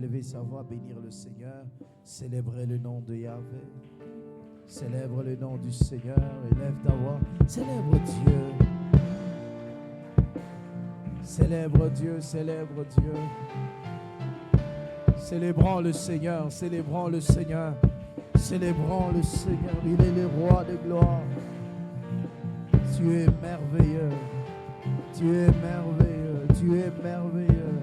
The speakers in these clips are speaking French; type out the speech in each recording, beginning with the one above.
élever sa voix, bénir le Seigneur, célébrer le nom de Yahvé. Célèbre le nom du Seigneur, élève ta voix, célèbre Dieu. Célèbre Dieu, célèbre Dieu. Célébrons le Seigneur, célébrons le Seigneur, célébrons le Seigneur. Il est le roi de gloire. Tu es merveilleux, tu es merveilleux, tu es merveilleux.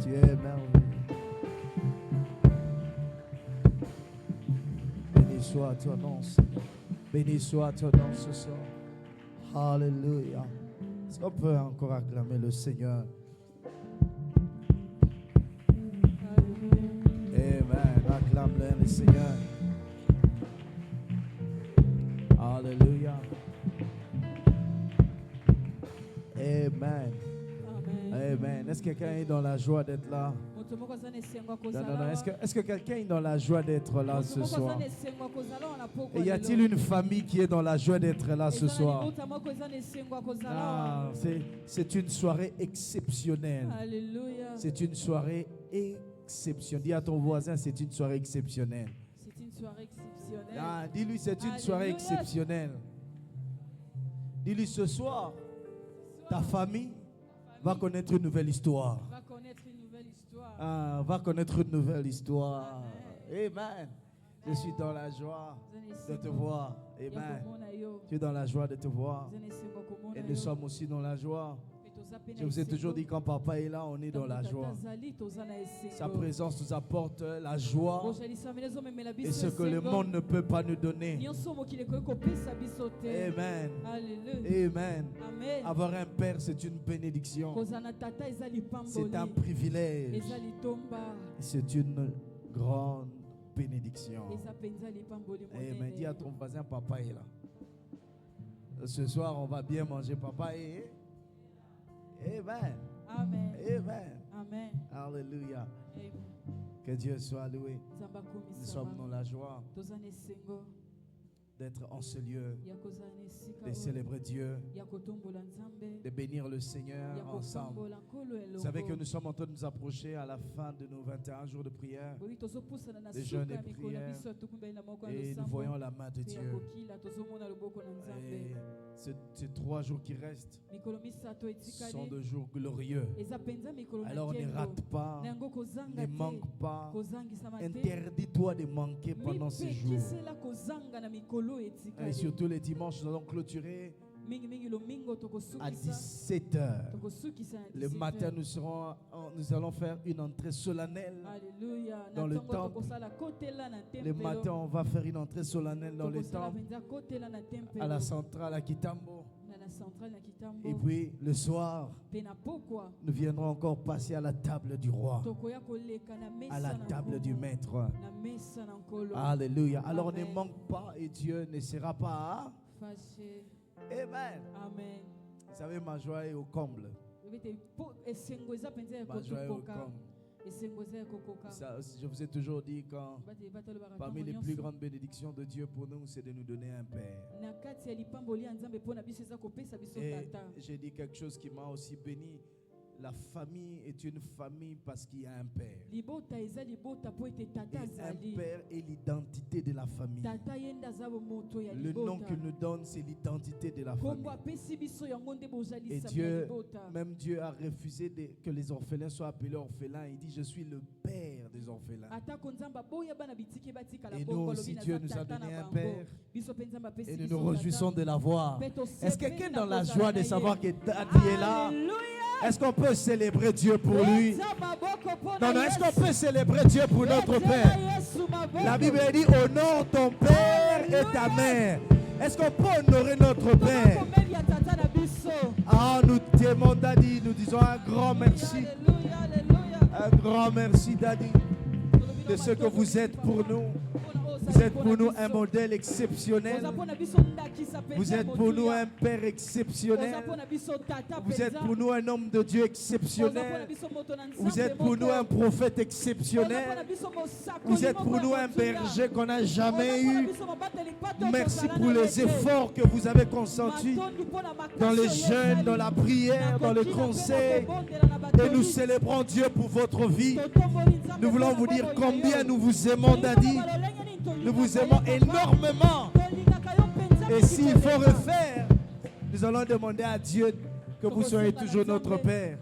Tu es merveilleux. Béni soit ton nom, Seigneur. Béni soit ton nom ce soir. Alléluia. Est-ce qu'on peut encore acclamer le Seigneur? Amen. Acclame-le, Seigneur. Alléluia. Amen. Amen. Est-ce que quelqu'un est dans la joie d'être là? Non. Est-ce que quelqu'un est dans la joie d'être là ce soir? Et y a-t-il une famille qui est dans la joie d'être là ce soir? Ah, c'est une soirée exceptionnelle. C'est une soirée exceptionnelle. Dis à ton voisin, c'est une soirée exceptionnelle. C'est une soirée exceptionnelle. Ah, dis-lui, c'est une soirée exceptionnelle. Dis-lui, ce soir, ta famille va connaître une nouvelle histoire. Va connaître une nouvelle histoire. Amen. Je suis dans la joie de te voir. Amen. Tu es dans la joie de te voir. Et nous sommes aussi dans la joie. Je vous ai toujours dit, quand papa est là, on est dans la joie. Sa présence nous apporte la joie et ce que le monde ne peut pas nous donner. Amen. Amen. Avoir un père, c'est une bénédiction. C'est un privilège. C'est une grande bénédiction. Amen. Dis à ton voisin, papa est là. Ce soir, on va bien manger. Papa est. Amen. Amen. Amen. Amen. Alléluia. Amen. Que Dieu soit loué. Nous sommes dans la joie d'être en ce lieu, de célébrer Dieu, de bénir le Seigneur ensemble. Vous savez que nous sommes en train de nous approcher à la fin de nos 21 jours de prière, de jeûne et prière, et nous voyons la main de Dieu. Et ces 3 jours qui restent sont de jours glorieux. Alors ne rate pas, ne manque pas. Interdis-toi de manquer pendant ces jours. Et surtout les dimanches, nous allons clôturer à 17h. Le matin, nous allons faire une entrée solennelle dans le temple. Le matin, on va faire une entrée solennelle dans le temple, à la centrale à Kitambo. Et puis le soir, nous viendrons encore passer à la table du roi, à la table du maître. Alléluia. Alors ne manque pas et Dieu ne sera pas fâché. Amen. Amen. Vous savez, ma joie est au comble. Ma joie est au comble. Ça, je vous ai toujours dit, quand parmi les plus grandes bénédictions de Dieu pour nous, c'est de nous donner un père. Et j'ai dit quelque chose qui m'a aussi béni. La famille est une famille parce qu'il y a un père. Et un père est l'identité de la famille. Le nom qu'il nous donne, c'est l'identité de la famille. Et Dieu, même Dieu a refusé que les orphelins soient appelés orphelins. Il dit, je suis le père des orphelins. Et nous aussi, Dieu nous a donné un père. Et nous nous réjouissons de l'avoir. Est-ce que quelqu'un dans la joie de savoir que Daddy est là? Est-ce qu'on peut célébrer Dieu pour lui? Non, est-ce qu'on peut célébrer Dieu pour notre Père? La Bible dit, honore ton Père et ta mère. Est-ce qu'on peut honorer notre Père? Ah, nous t'aimons, Daddy. Nous disons un grand merci. Un grand merci, Daddy, de ce que vous êtes pour nous. Vous êtes pour nous un modèle exceptionnel. Vous êtes pour nous un père exceptionnel. Vous êtes pour nous un homme de Dieu exceptionnel. Vous êtes pour nous un prophète exceptionnel. Vous êtes pour nous un berger qu'on n'a jamais eu. Merci pour les efforts que vous avez consentis dans les jeûnes, dans la prière, dans le conseil. Et nous célébrons Dieu pour votre vie. Nous voulons vous dire combien nous vous aimons, Daddy. Nous vous aimons énormément. Et s'il faut refaire, nous allons demander à Dieu que vous soyez toujours notre Père.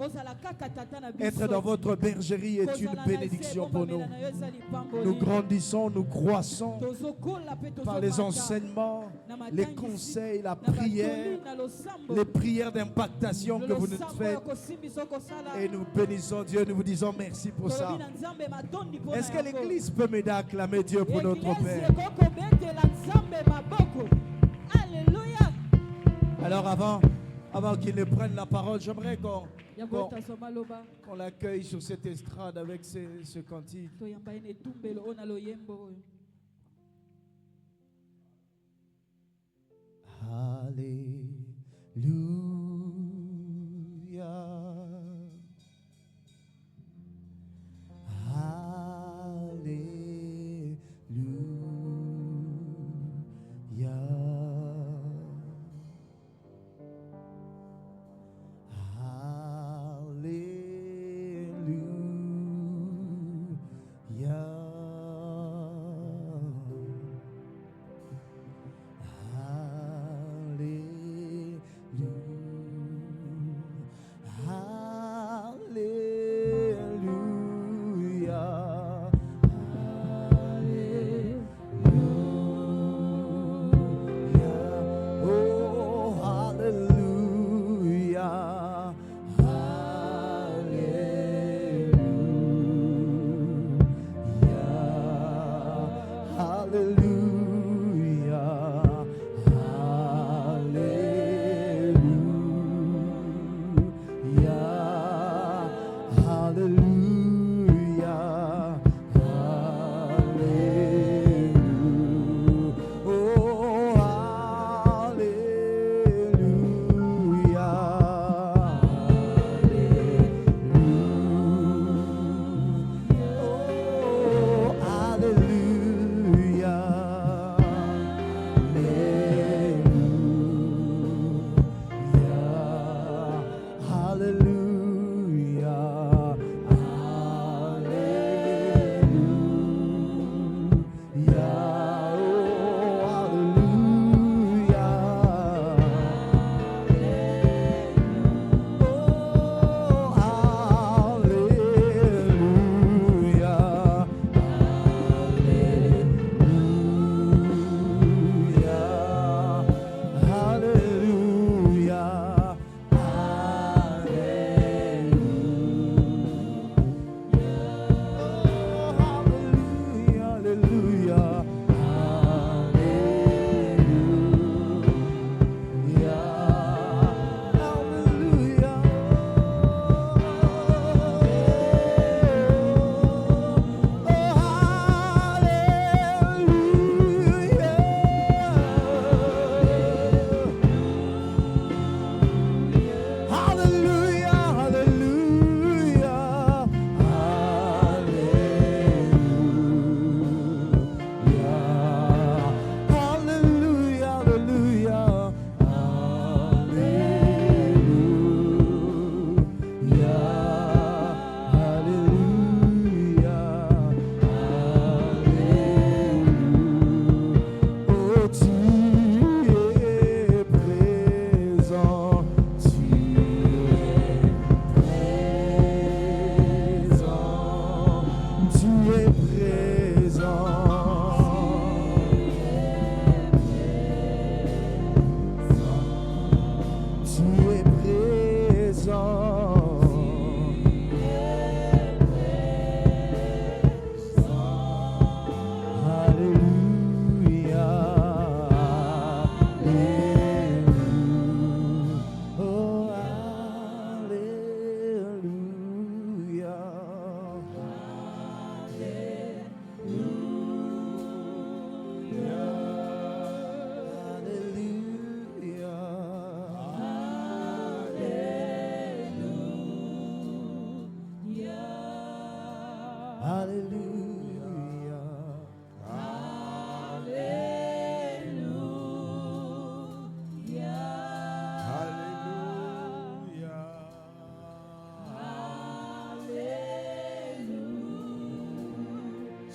Être dans votre bergerie est une bénédiction pour nous. Nous grandissons, nous croissons par les enseignements, les conseils, la prière, les prières d'impactation que vous nous faites. Et nous bénissons Dieu, nous vous disons merci pour ça. Est-ce que l'Église peut m'aider à acclamer Dieu pour notre Père? Alors avant qu'il ne prenne la parole, j'aimerais qu'on l'accueille sur cette estrade avec ce cantique.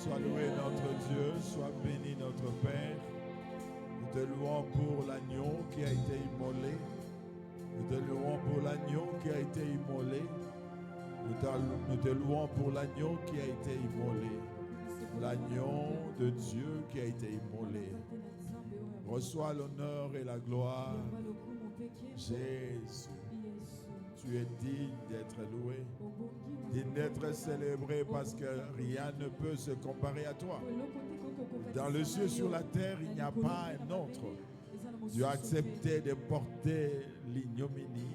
Sois loué notre Dieu, sois béni notre Père. Nous te louons pour l'agneau qui a été immolé. Nous te louons pour l'agneau qui a été immolé. Nous te louons pour l'agneau qui a été immolé. L'agneau de Dieu qui a été immolé. Reçois l'honneur et la gloire. Jésus, tu es digne d'être loué, digne d'être célébré parce que rien ne peut se comparer à toi. Dans le ciel, sur la terre, il n'y a pas un autre. Tu as accepté de porter l'ignominie,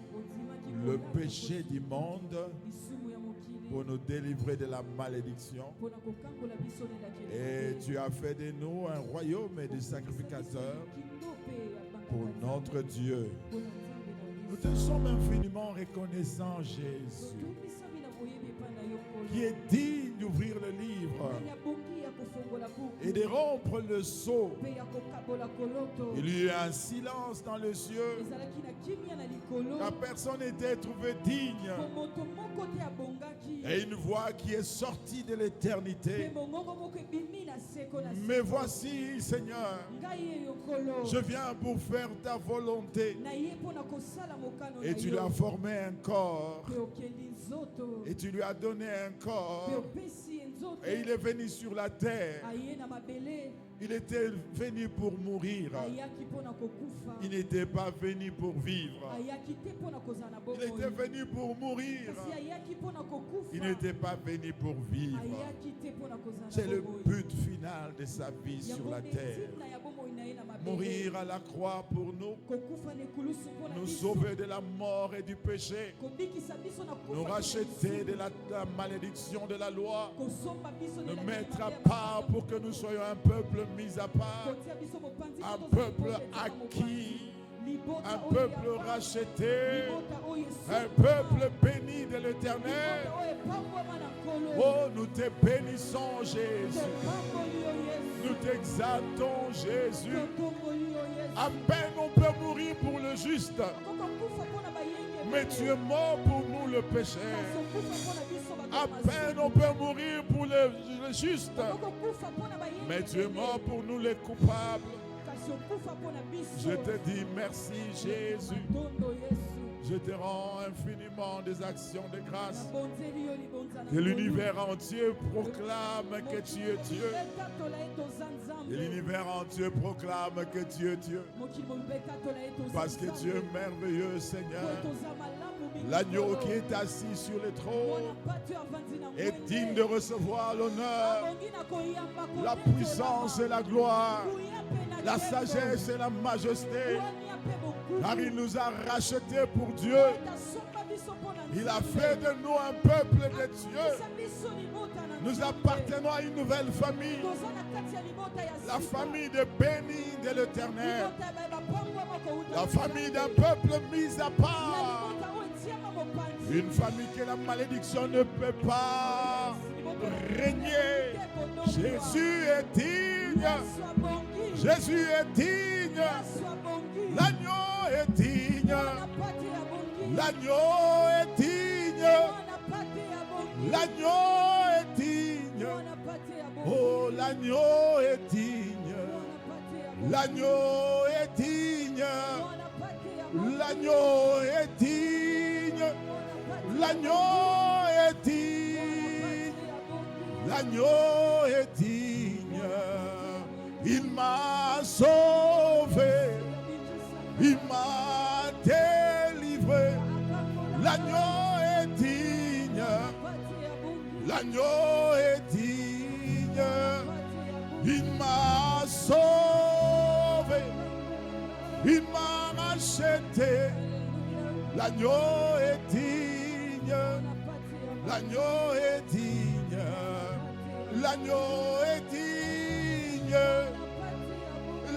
le péché du monde pour nous délivrer de la malédiction. Et tu as fait de nous un royaume et des sacrificateurs pour notre Dieu. Nous te sommes infiniment reconnaissants, Jésus, qui est digne d'ouvrir le livre et de rompre le sceau. Il y a un silence dans les cieux, car personne n'était trouvé digne. Et une voix qui est sortie de l'éternité. Mais voici, Seigneur, je viens pour faire ta volonté. Et tu lui as formé un corps. Et tu lui as donné un corps. Et il est venu sur la terre. Il était venu pour mourir. Il n'était pas venu pour vivre. Il était venu pour mourir. Il n'était pas venu pour vivre. C'est le but final de sa vie sur la terre. Mourir à la croix pour nous. Nous sauver de la mort et du péché. Nous racheter de la malédiction de la loi. Nous mettre à part pour que nous soyons un peuple mis à part, un peuple acquis, un peuple racheté, un peuple béni de l'Éternel. Oh, nous te bénissons, Jésus. Nous t'exaltons, Jésus. À peine on peut mourir pour le juste, mais tu es mort pour nous le péché. À peine on peut mourir pour le juste, mais tu es mort pour nous les coupables. Je te dis merci, Jésus. Je te rends infiniment des actions de grâce. Que l'univers entier proclame que tu es Dieu. Et l'univers entier proclame que tu es Dieu. Parce que tu es merveilleux, Seigneur. L'agneau qui est assis sur le trône est digne de recevoir l'honneur, la puissance et la gloire, la sagesse et la majesté. Car il nous a rachetés pour Dieu. Il a fait de nous un peuple de Dieu. Nous appartenons à une nouvelle famille, la famille des bénis de l'Éternel, la famille d'un peuple mis à part, une famille que la malédiction ne peut pas régner. Jésus est digne. Jésus est digne. L'agneau est digne. L'agneau est digne. L'agneau est digne. Oh, l'agneau est digne. L'agneau est digne. L'agneau est digne. L'agneau est digne. L'agneau est digne. Il m'a sauvé. Il m'a délivré. L'agneau est digne. L'agneau est digne. Il m'a sauvé. Il m'a racheté. L'agneau est digne. L'agneau est digne. L'agneau est digne.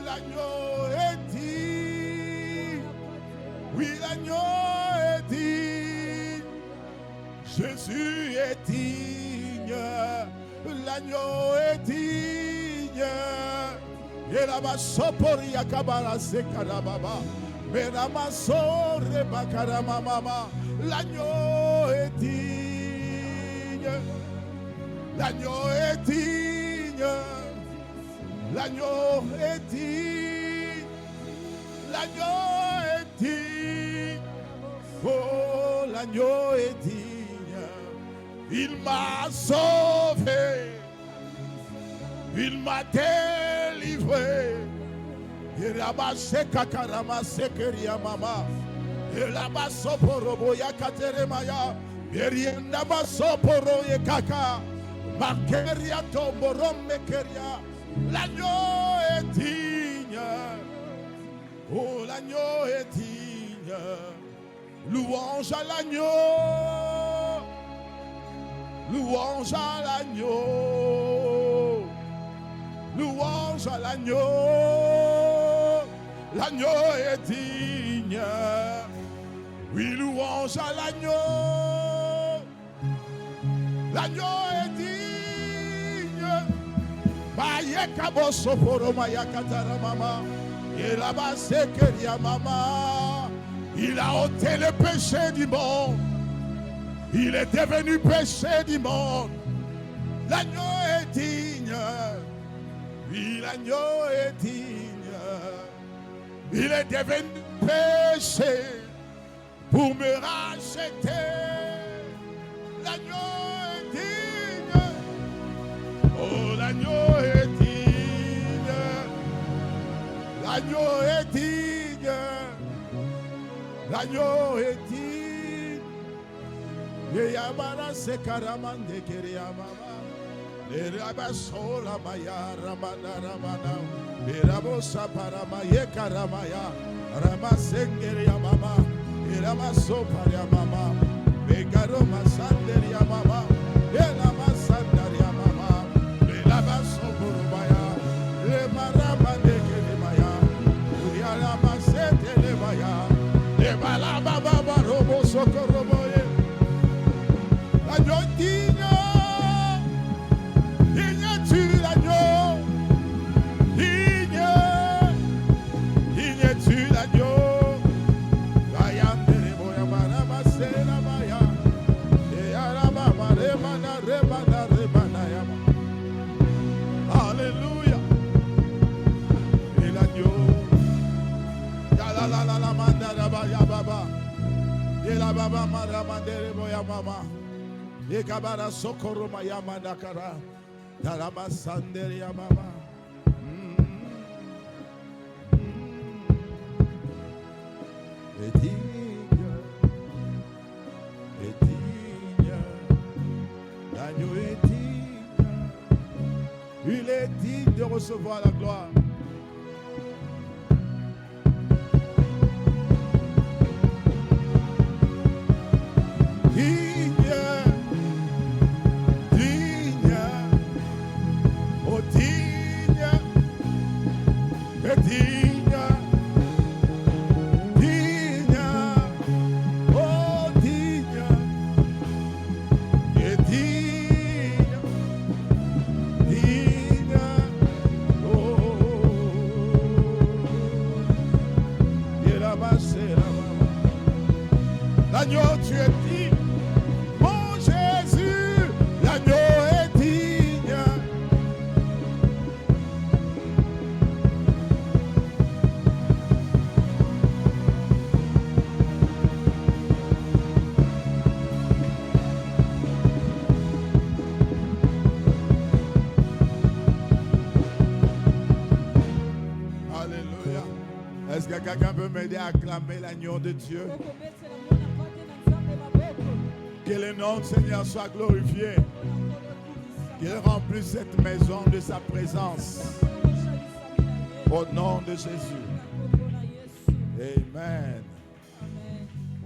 L'agneau est digne. Oui, l'agneau est digne. Jésus est digne. L'agneau est digne. Et la basopori akabara sekarababa. Mais la masore bakarama mama. L'agneau est digne. L'agneau est digne. L'agneau est digne. L'agneau est digne. Oh, l'agneau est digne. Il m'a sauvé. Il m'a délivré. Il a massé kakarama sekeria mama. Il a massé porobo ya kateremaya. Yerienda maso poro ye kaka. Makeria tomborom mekeria. L'agneau est digne. Oh, l'agneau est digne. Louange à l'agneau. Louange à l'agneau. Louange à l'agneau. L'agneau est digne. Oui, louange à l'agneau. L'agneau est digne. Bayeka bosso poro mayakatara mama. Il a bassé keria mama. Il a ôté le péché du monde. Il est devenu péché du monde. L'agneau est digne. Oui, l'agneau est digne. Il est devenu péché pour me racheter. L'agneau est digne. Oh, l'agneau est digne. L'agneau est digne. L'agneau est digne. Et Yamara se karamande keriamama. Et Rabasola maya ramana ramana. Et Rabosa paramaye karamaya. Ramasengeri mama. Et Ramaso paramama. Et Garoma sanderia mama. Et Ramasandaria mama. Et Rabaso porobaya. Et Maramande kerimaya. Et Ramasete levaya. Et Balababa robo sokoroboye. L'agneau digne. Digne tu l'agneau. Digne. Digne tu l'agneau. Alléluia. Et l'agneau. La mandara baya baba. Et la baba maramandere boya mama. Et kabara sokoro maya mandakara. Dalama sandere ya mama. Et digne. Et digne. L'agneau est digne. Il est digne de recevoir la gloire. Digne, digne, oh digne, et digne, digne, oh digne, et digne, digne, oh, et là-bas c'est là-bas. L'agneau tu es digne. Jésus, l'agneau est digne. Alléluia. Est-ce que quelqu'un peut m'aider à acclamer l'agneau de Dieu? Que le nom du Seigneur soit glorifié. Qu'il remplisse cette maison de sa présence. Au nom de Jésus. Amen.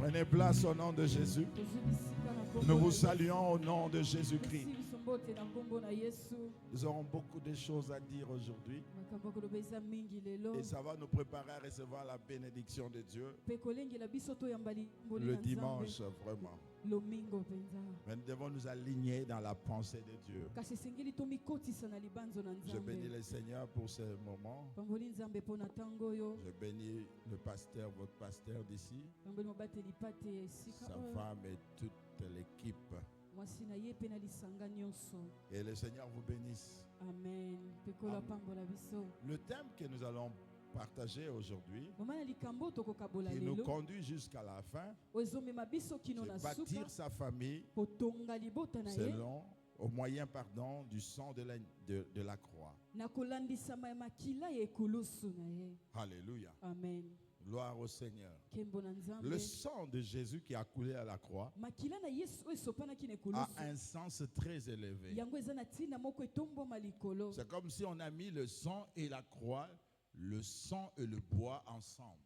Prenez place au nom de Jésus. Nous vous saluons au nom de Jésus-Christ. Nous aurons beaucoup de choses à dire aujourd'hui. Et ça va nous préparer à recevoir la bénédiction de Dieu. Le dimanche, vraiment. Mais nous devons nous aligner dans la pensée de Dieu. Je bénis le Seigneur pour ce moment. Je bénis le pasteur, votre pasteur d'ici, sa femme et toute l'équipe. Et le Seigneur vous bénisse. Amen. Le thème que nous allons partager aujourd'hui, qui nous conduit jusqu'à la fin, c'est bâtir sa famille selon, au moyen du sang de la croix. Alléluia. Amen. Gloire au Seigneur. Le sang de Jésus qui a coulé à la croix a un sens très élevé. C'est comme si on a mis le sang et la croix, le sang et le bois ensemble.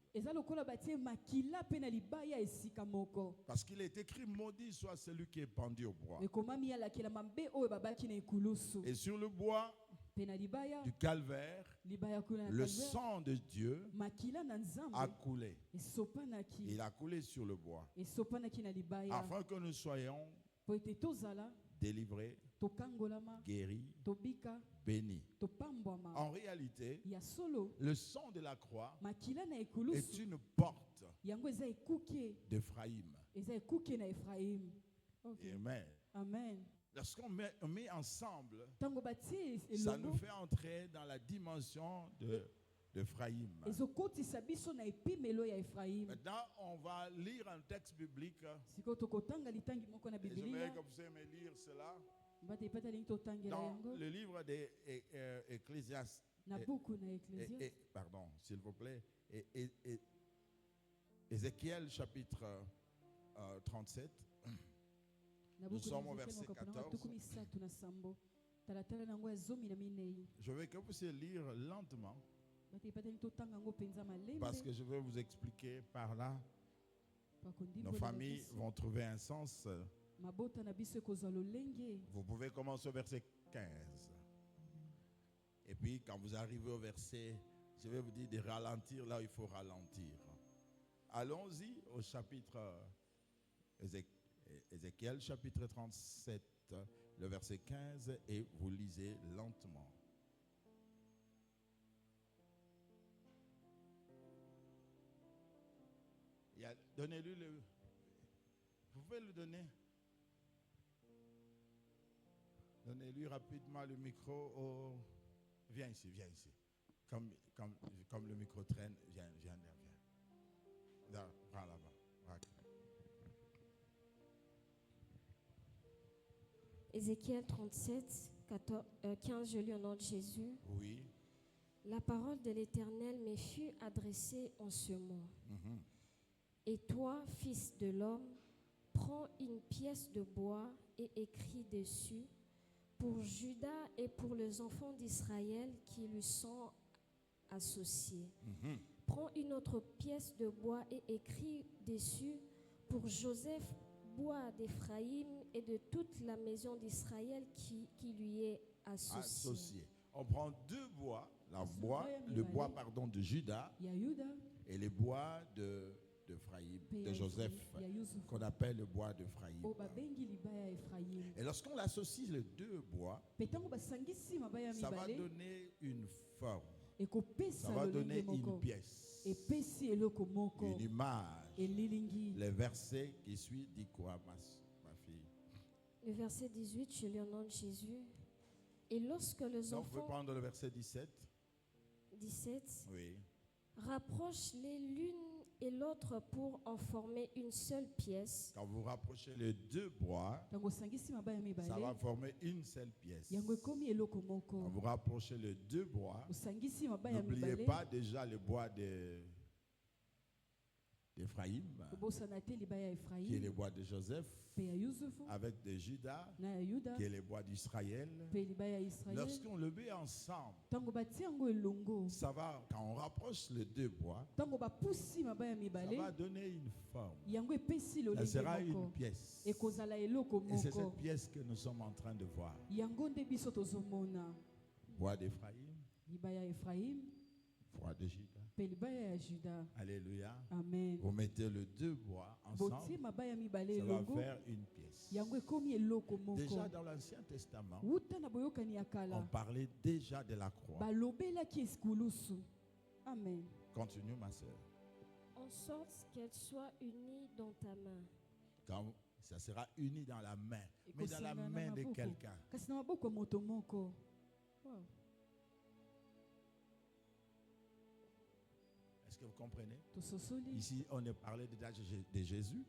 Parce qu'il est écrit, maudit soit celui qui est pendu au bois. Et sur le bois du calvaire, le sang de Dieu a coulé. Il a coulé sur le bois afin que nous soyons délivrés, guéris, bénis. En réalité, le sang de la croix est une porte d'Éphraïm. Amen. Lorsqu'on met ensemble, ça nous fait entrer dans la dimension d'Éphraïm. Maintenant, on va lire un texte biblique. Je veux que vous aimez lire cela. Dans le livre d'Ecclésiaste. Pardon, s'il vous plaît. Ézéchiel chapitre 37. Nous sommes au verset 14. Je veux que vous puissiez lire lentement, parce que je vais vous expliquer par là. Nos familles vont trouver un sens. Vous pouvez commencer au verset 15. Et puis quand vous arrivez au verset, je vais vous dire de ralentir là où il faut ralentir. Allons-y au chapitre Ézéchiel chapitre 37, le verset 15, et vous lisez lentement. Donnez-lui le... Vous pouvez le donner? Donnez-lui rapidement le micro. Viens ici, viens ici. Comme le micro traîne, viens. Là, prends là-bas. Okay. Ézéchiel 37, 15, je lis au nom de Jésus. Oui. La parole de l'Éternel me fut adressée en ce mot. Et toi, fils de l'homme, prends une pièce de bois et écris dessus pour Juda et pour les enfants d'Israël qui lui sont associés. Prends une autre pièce de bois et écris dessus pour Joseph, bois d'Éphraïm et de toute la maison d'Israël qui lui est associé. On prend deux bois, le bois de Juda et les bois d'Éphraïm, de Joseph, qu'on appelle le bois d'Éphraïm. Et lorsqu'on associe les deux bois, ça va donner une forme. Ça va donner une pièce, une image. Le verset qui suit dit quoi, ma fille? Le verset 18, je lis au nom de Jésus. Et lorsque les enfants... Vous pouvez prendre le verset 17. 17. Oui. Rapproche-les l'une et l'autre pour en former une seule pièce. Quand vous rapprochez les deux bois, ça va former une seule pièce. Quand vous rapprochez les deux bois, n'oubliez pas déjà le bois d'Éphraïm, qui est le bois de Joseph, avec de Juda, qui est le bois d'Israël. Lorsqu'on le met ensemble, ça va, quand on rapproche les deux bois, ça va donner une forme. Ça sera une pièce. Et c'est cette pièce que nous sommes en train de voir. Bois d'Éphraïm, bois de Juda. Alléluia. Amen. Vous mettez les deux bois ensemble, ça va faire une pièce. Déjà dans l'Ancien Testament, on parlait déjà de la croix. Amen. Continue, ma soeur. En sorte qu'elle soit unie dans ta main. Quand Ça sera uni dans la main, mais dans la main de quelqu'un. Est-ce que vous comprenez? Ici, on est parlé de Jésus.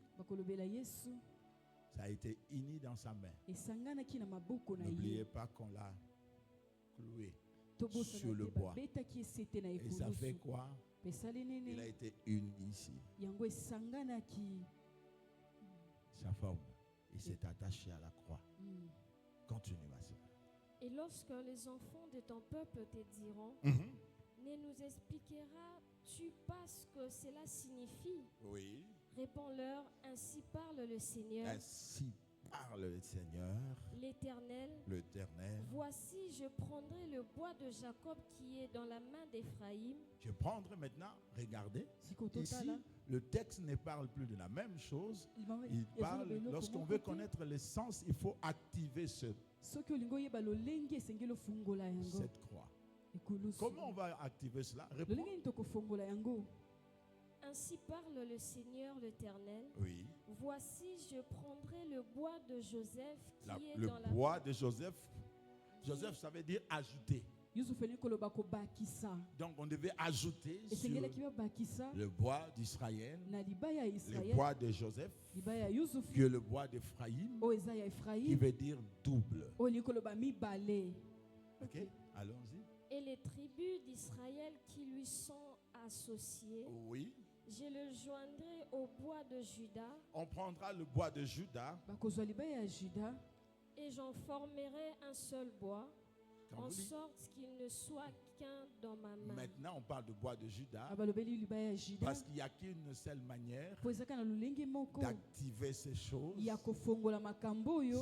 Ça a été uni dans sa main. N'oubliez pas qu'on l'a cloué sur le bois. Et ça fait quoi? Il a été uni ici. Sa forme. Il s'est attaché à la croix. Continue, ma soeur. Et lorsque les enfants de ton peuple te diront, ne nous expliqueras-tu pas ce que cela signifie? Oui. Réponds-leur, ainsi parle le Seigneur. Ainsi parle le Seigneur. L'Éternel. Voici, je prendrai le bois de Jacob qui est dans la main d'Éphraïm. Je prendrai maintenant, regardez, ici, le texte ne parle plus de la même chose. Il parle, lorsqu'on veut connaître l'essence, il faut activer cette croix. Comment on va activer cela? Réponds. Ainsi parle le Seigneur l'Éternel. Oui. Voici, je prendrai le bois de Joseph qui est le dans la bois de Joseph. Joseph, ça veut dire ajouter. Donc on devait ajouter sur le bois d'Israël, le bois de Joseph, qui est le bois d'Éphraïm, qui veut dire double. Ok, allons-y. Et les tribus d'Israël qui lui sont associées, oui, je le joindrai au bois de Juda. On prendra le bois de Juda et j'en formerai un seul bois, en sorte qu'il ne soit qu'un dans ma main. Maintenant, on parle de bois de Juda parce qu'il n'y a qu'une seule manière d'activer ces choses.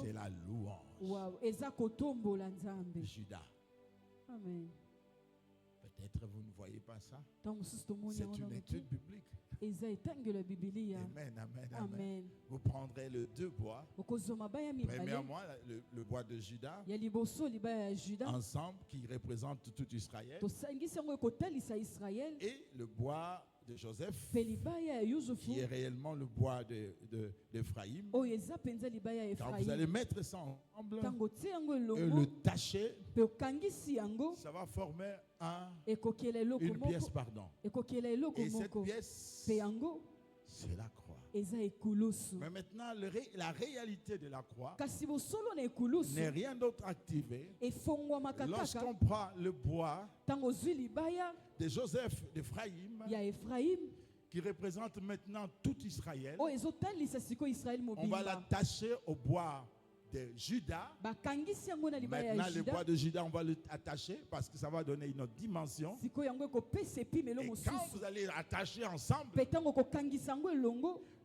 C'est la louange. Juda. Amen. Peut-être vous ne voyez pas ça. C'est une étude biblique. Amen, amen, amen. Vous prendrez les deux bois. Premièrement, le bois de Juda, ensemble, qui représente tout Israël. Et le bois de Joseph, qui est réellement le bois d'Éphraïm. Quand vous allez mettre ça ensemble et le tacher, ça va former une pièce, pardon. Et cette pièce, c'est la croix. Mais maintenant, la réalité de la croix n'est rien d'autre activé. Lorsqu'on prend le bois de Joseph d'Éphraïm, qui représente maintenant tout Israël, on va l'attacher au bois de Juda. Maintenant, le bois de Juda, on va l'attacher parce que ça va donner une autre dimension. Et quand vous allez l'attacher ensemble,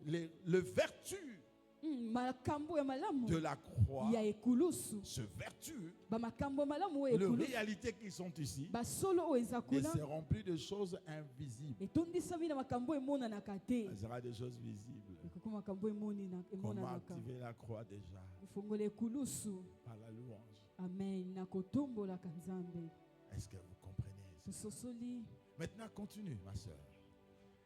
le vertu de la croix, ce vertu, les réalités qui sont ici, ne seront plus de choses invisibles. Ce sera des choses visibles. Comment activer la croix déjà? Par la louange. Est-ce que vous comprenez? Maintenant, continue, ma soeur.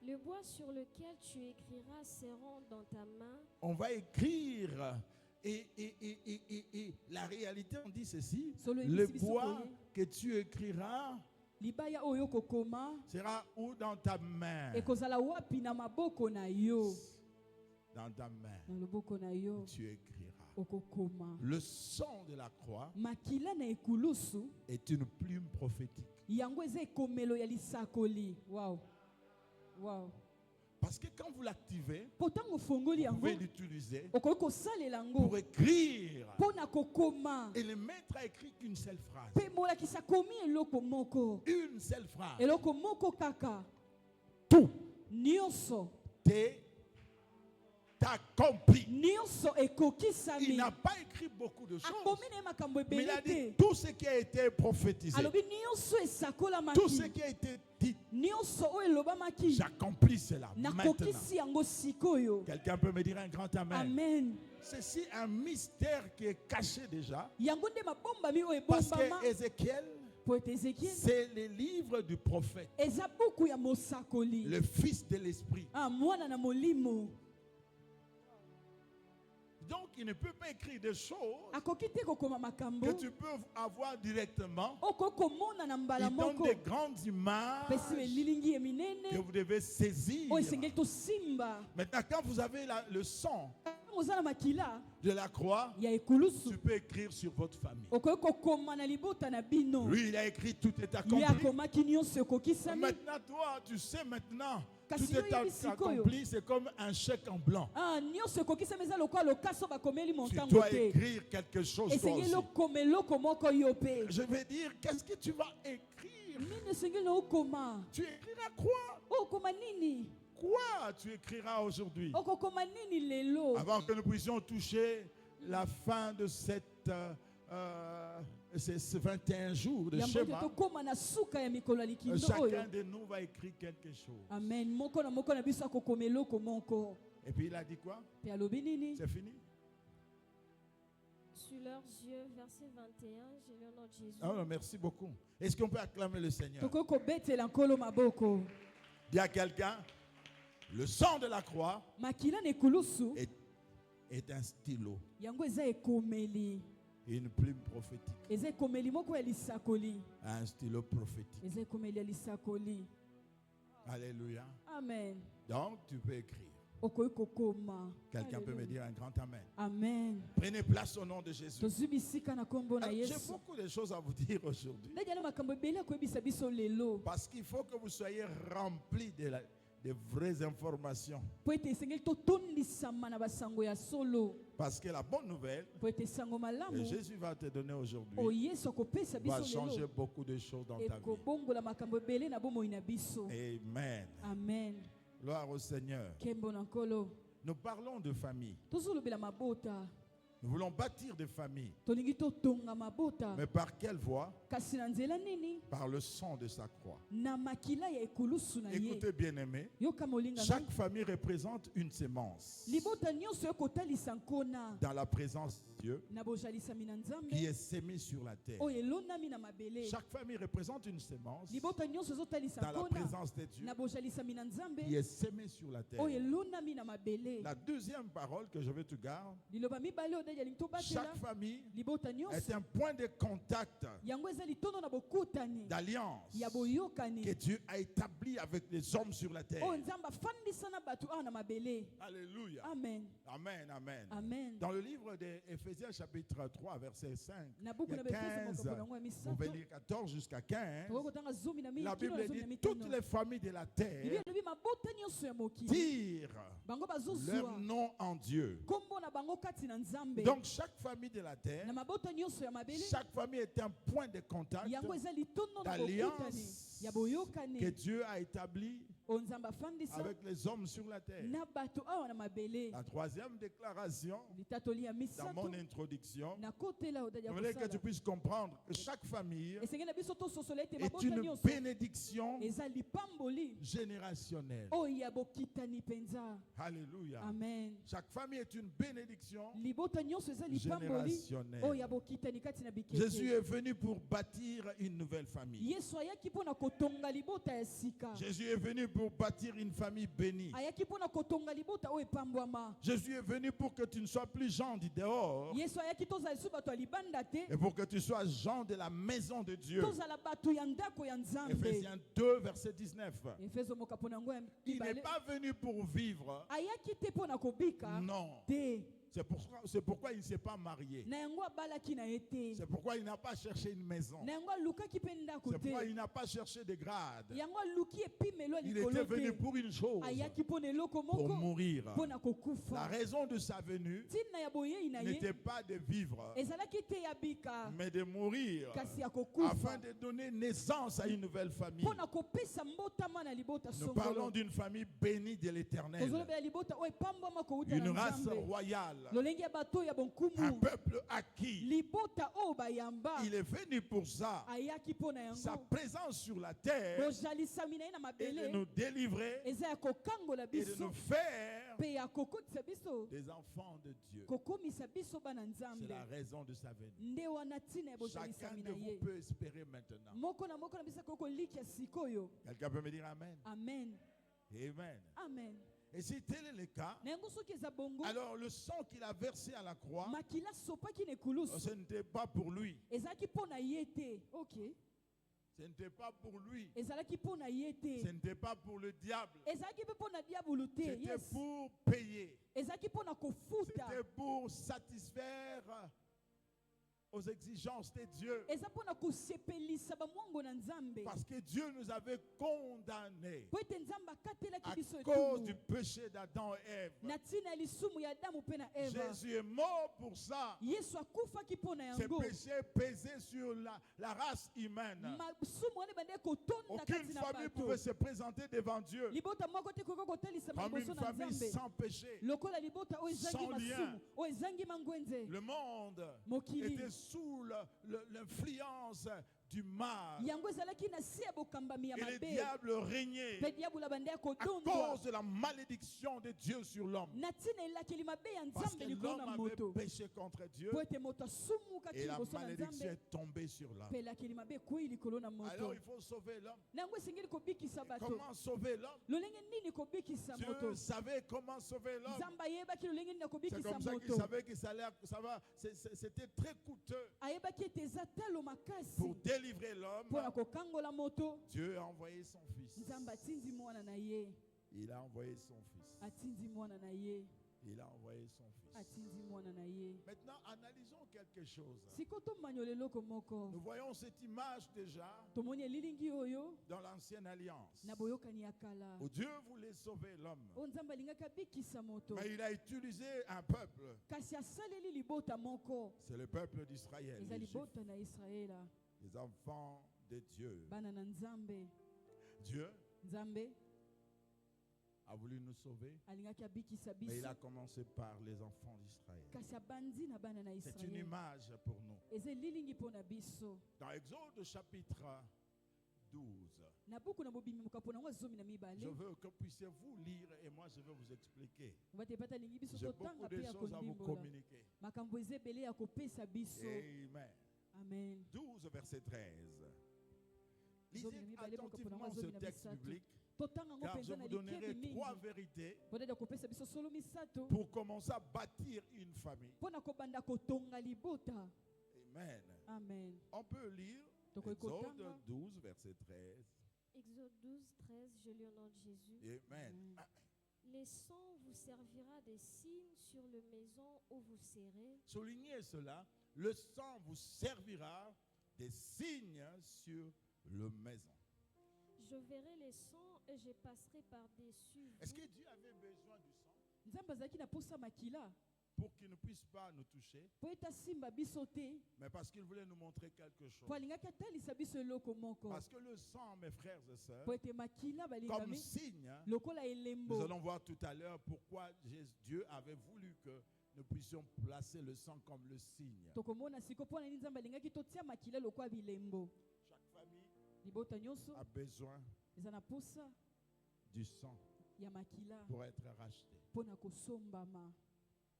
Le bois sur lequel tu écriras seront dans ta main. On va écrire. Et la réalité, on dit ceci. Le bois que tu écriras sera où dans ta main? Dans ta main. Tu écriras. Le son de la croix est une plume prophétique. Wow. Parce que quand vous l'activez, vous pouvez l'utiliser pour écrire. Et le maître a écrit qu'une seule phrase. Une seule phrase. Tout t'est accompli. Il n'a pas écrit beaucoup de choses, mais il a dit tout ce qui a été prophétisé, tout ce qui a été dit, j'accomplis cela maintenant. Quelqu'un peut me dire un grand amen. Ceci est un mystère qui est caché déjà, parce que Ézéchiel, c'est le livre du prophète, le fils de l'esprit. donc, il ne peut pas écrire des choses que tu peux avoir directement. Il donne des grandes images que vous devez saisir. Maintenant, quand vous avez le sang de la croix, tu peux écrire sur votre famille. Lui, il a écrit tout est accompli. Maintenant, toi, tu sais maintenant. Tout est accompli, c'est comme un chèque en blanc. Tu dois écrire quelque chose toi aussi. Je vais dire, qu'est-ce que tu vas écrire? Tu écriras quoi? Quoi tu écriras aujourd'hui? Avant que nous puissions toucher la fin de ces 21 jours de schéma, chacun de nous va écrire quelque chose. Amen. Et puis il a dit quoi? C'est fini? Sur leurs yeux, verset 21, je lis au nom de Jésus. Oh, merci beaucoup. Est-ce qu'on peut acclamer le Seigneur? Dis à quelqu'un, le sang de la croix est un stylo et une plume prophétique. Un stylo prophétique. Alléluia. Amen. Donc tu peux écrire. Quelqu'un peut me dire un grand amen. Amen. Prenez place au nom de Jésus. J'ai beaucoup de choses à vous dire aujourd'hui. Parce qu'il faut que vous soyez remplis de vraies informations. Parce que la bonne nouvelle que Jésus va te donner aujourd'hui va changer beaucoup de choses dans ta vie. Amen. Amen. Gloire au Seigneur. Nous parlons de famille. Nous voulons bâtir des familles. Mais par quelle voie? Par le sang de sa croix. Écoutez, bien-aimés, chaque famille représente une sémence dans la présence de Dieu qui est sémée sur la terre. Chaque famille représente une sémence dans la présence de Dieu qui est sémée sur la terre. La deuxième parole que je veux te garder, chaque famille est un point de contact, d'alliance que Dieu a établi avec les hommes sur la terre. Alléluia. Amen. Amen, amen. Amen. Dans le livre d'Éphésiens chapitre 3 verset 5, il y a 15, vous pouvez lire 14 jusqu'à 15, la Bible dit toutes les familles de la terre tirent leur nom en Dieu. Donc chaque famille de la terre, chaque famille est un point de contact, d'alliance que Dieu a établi avec les hommes sur la terre. La troisième déclaration dans mon introduction, je voulais que tu puisses comprendre que chaque famille est une bénédiction générationnelle. Alléluia. Amen. Chaque famille est une bénédiction générationnelle. Jésus est venu pour bâtir une nouvelle famille. Jésus est venu pour bâtir une famille bénie. Jésus est venu pour que tu ne sois plus Jean du dehors, et pour que tu sois Jean de la maison de Dieu. Éphésiens 2 verset 19. Il n'est pas venu pour vivre. Non. C'est pourquoi il ne s'est pas marié. C'est pourquoi il n'a pas cherché une maison. C'est pourquoi il n'a pas cherché de grade. Il était venu pour une chose, pour mourir. La raison de sa venue n'était pas de vivre, mais de mourir, afin de donner naissance à une nouvelle famille. Nous parlons d'une famille bénie de l'Éternel, une race royale, un peuple acquis. Il est venu pour ça. Sa présence sur la terre est de nous délivrer et de nous faire des enfants de Dieu. C'est la raison de sa venue. Chacun de vous peut espérer maintenant. Quelqu'un peut me dire Amen. Amen. Amen. Amen. Et si tel est le cas, alors le sang qu'il a versé à la croix, ce n'était pas pour lui. Ce n'était pas pour lui. Ce n'était pas pour le diable. C'était pour payer. C'était pour satisfaire aux exigences de Dieu. Parce que Dieu nous avait condamnés à cause du péché d'Adam et Ève. Jésus est mort pour ça. Ce péché pesait sur la race humaine. Aucune famille pouvait se présenter devant Dieu comme une famille sans péché, sans lien. Le monde était sous l'influence du mal. Et le diable régnait à cause de la malédiction de Dieu sur l'homme. Parce que l'homme avait péché contre Dieu et la malédiction est tombée sur l'homme. Alors il faut sauver l'homme. Comment sauver l'homme? Dieu savait comment sauver l'homme. C'est comme ça qu'il savait que c'était très coûteux pour délivrer l'homme. Dieu a envoyé son fils. Il a envoyé son fils. Il a envoyé son fils. Maintenant, analysons quelque chose. Nous voyons cette image déjà dans l'ancienne alliance où Dieu voulait sauver l'homme. Mais il a utilisé un peuple. C'est le peuple d'Israël. Les enfants de Dieu. Dieu a voulu nous sauver, mais il a commencé par les enfants d'Israël. C'est une image pour nous. Dans Exode chapitre 12, je veux que puissiez vous lire et moi je vais vous expliquer. J'ai beaucoup de choses à vous communiquer. Amen. 12 verset 13. Lisez attentivement ce texte biblique. Car je vous donnerai 3 vérités pour commencer à bâtir une famille. Amen. Amen. On peut lire Exode 12, verset 13. Exode 12, 13, je lis au nom de Jésus. Amen. Les sangs vous servira de signes sur le maison où vous serez. Soulignez cela. Le sang vous servira des signes sur le maison. Je verrai les sangs et je passerai par-dessus. Est-ce que Dieu avait besoin du sang pour qu'il ne puisse pas nous toucher? Mais parce qu'il voulait nous montrer quelque chose. Parce que le sang, mes frères et sœurs, comme signe, nous allons voir tout à l'heure pourquoi Dieu avait voulu que nous puissions placer le sang comme le signe. Chaque famille a besoin du sang pour être racheté.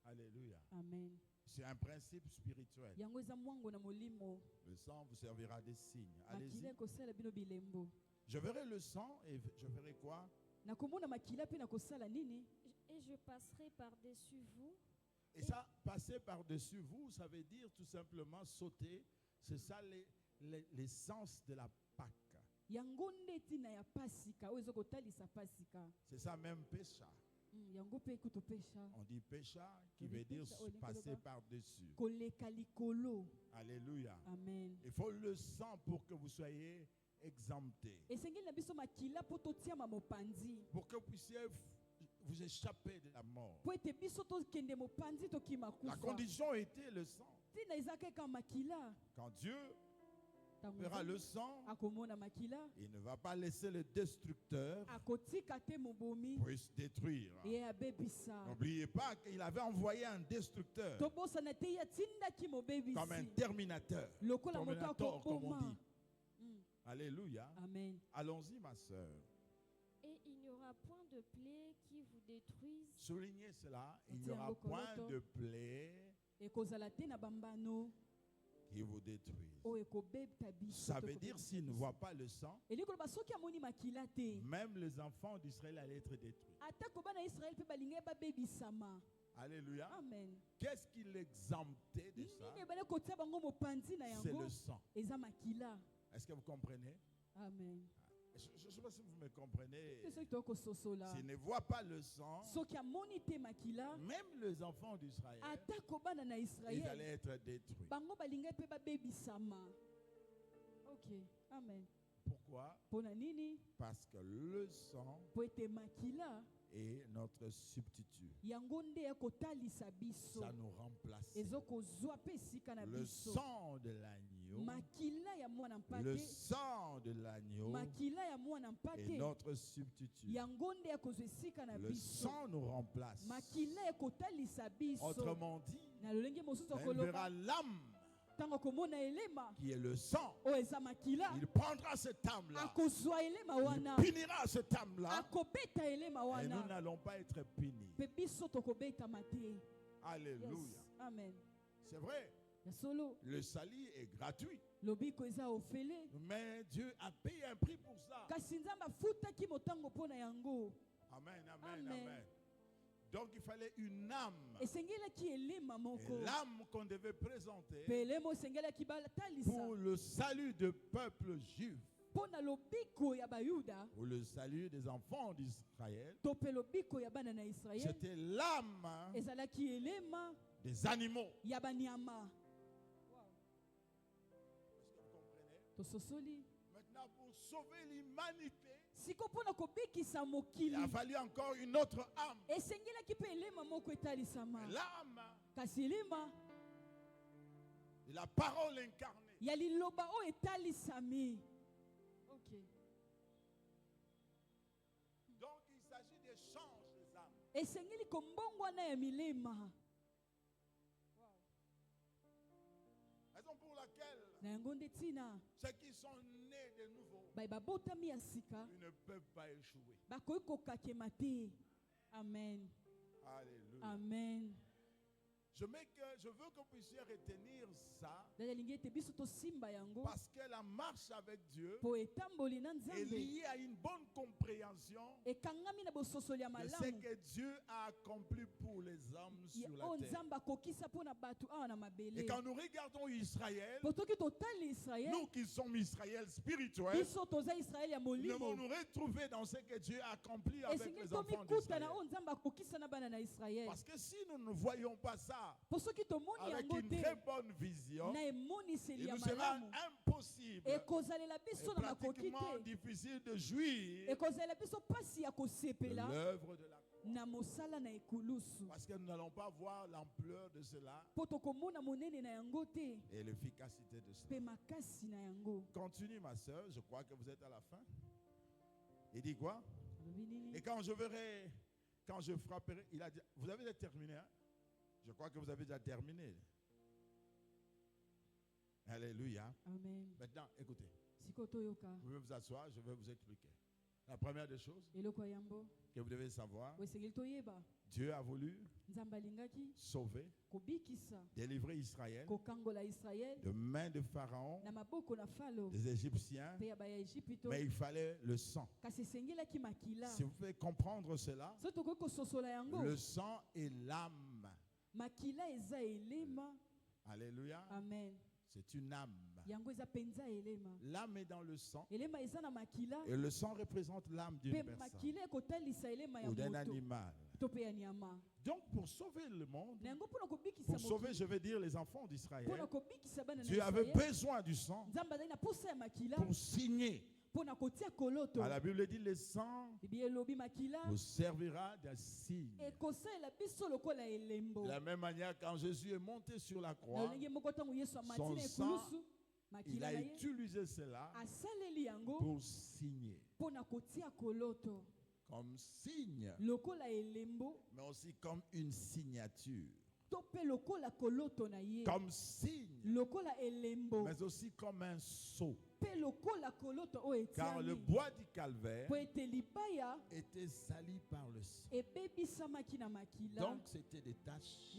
Alléluia. Amen. C'est un principe spirituel. Le sang vous servira des signes. Allez-y. Je verrai le sang et je verrai quoi? Et je passerai par-dessus vous. Et ça, passer par-dessus vous, ça veut dire tout simplement sauter. C'est ça l'essence de la Pâque. C'est ça même pécha. On dit pécha qui veut dire passer par-dessus. Alléluia. Amen. Il faut le sang pour que vous soyez exemptés. Pour que vous puissiez vous échapper de la mort. La condition était le sang. Quand Dieu verra le sang, il ne va pas laisser le destructeur puisse détruire. N'oubliez pas qu'il avait envoyé un destructeur comme un terminateur. Terminator, comme on dit. Alléluia. Amen. Allons-y, ma soeur. Et il n'y aura point de plaie qui vous détruise. Soulignez cela. Il n'y aura point de plaie qui Ils vous détruisent. Ça veut dire s'ils ne voient pas le sang, même les enfants d'Israël allaient être détruits. Alléluia. Amen. Qu'est-ce qui l'exemptait de ça? C'est le sang. Est-ce que vous comprenez? Amen. Je ne sais pas si vous me comprenez. S'ils ne voient pas le sang, même les enfants d'Israël, ils allaient être détruits. Ok. Amen. Pourquoi? Parce que le sang est notre substitut. Ça nous remplace. Le sang de l'agneau, le sang de l'agneau est notre substitut. Le sang nous remplace. Autrement dit, on verra l'âme qui est le sang. Il prendra cette âme-là. Il punira cette âme-là. Et nous n'allons pas être punis. Alléluia. Yes. Amen. C'est vrai. Le salut est gratuit. Mais Dieu a payé un prix pour ça. Amen, amen, amen. Donc il fallait une âme. Et l'âme qu'on devait présenter pour le salut du peuple juif, pour le salut des enfants d'Israël, c'était l'âme des animaux. Est-ce que vous comprenez? Maintenant, pour sauver l'humanité, il a fallu encore une autre âme. L'âme de la parole incarnée. Okay. Donc il s'agit d'échange des âmes. Raison pour laquelle ceux qui sont nés de nouveau, ils ne peuvent pas échouer. Amen. Alléluia. Amen. Je veux que vous puissiez retenir ça, parce que la marche avec Dieu est liée à une bonne compréhension de ce que Dieu a accompli pour les hommes sur la terre. Et quand nous regardons Israël, nous qui sommes Israël spirituel, nous devons nous retrouver dans ce que Dieu a accompli avec les enfants d'Israël. Parce que si nous ne voyons pas ça avec une très bonne vision, il nous sera impossible et pratiquement difficile de jouir de l'œuvre de la croix. Parce que nous n'allons pas voir l'ampleur de cela et l'efficacité de cela. Continue, ma soeur, je crois que vous êtes à la fin. Il dit quoi? Et quand je verrai, quand je frapperai, il a dit, vous avez déjà terminé, hein? Je crois que vous avez déjà terminé. Alléluia. Amen. Maintenant, écoutez. Vous pouvez vous asseoir, je vais vous expliquer. La première des choses que vous devez savoir, Dieu a voulu sauver, délivrer Israël de main de Pharaon, des Égyptiens, mais il fallait le sang. Si vous pouvez comprendre cela, le sang est l'âme. Alléluia. Amen. C'est une âme. L'âme est dans le sang. Et le sang représente l'âme d'une personne ou d'un animal. Donc pour sauver le monde, pour sauver, je veux dire, les enfants d'Israël, Dieu avait besoin du sang pour signer. La Bible dit le sang vous servira d'un signe. De la même manière, quand Jésus est monté sur la croix, son sang, il a utilisé cela pour signer. Comme signe, mais aussi comme une signature. Comme signe, mais aussi comme un sceau. Car le bois du calvaire était sali par le sang. Donc c'était des taches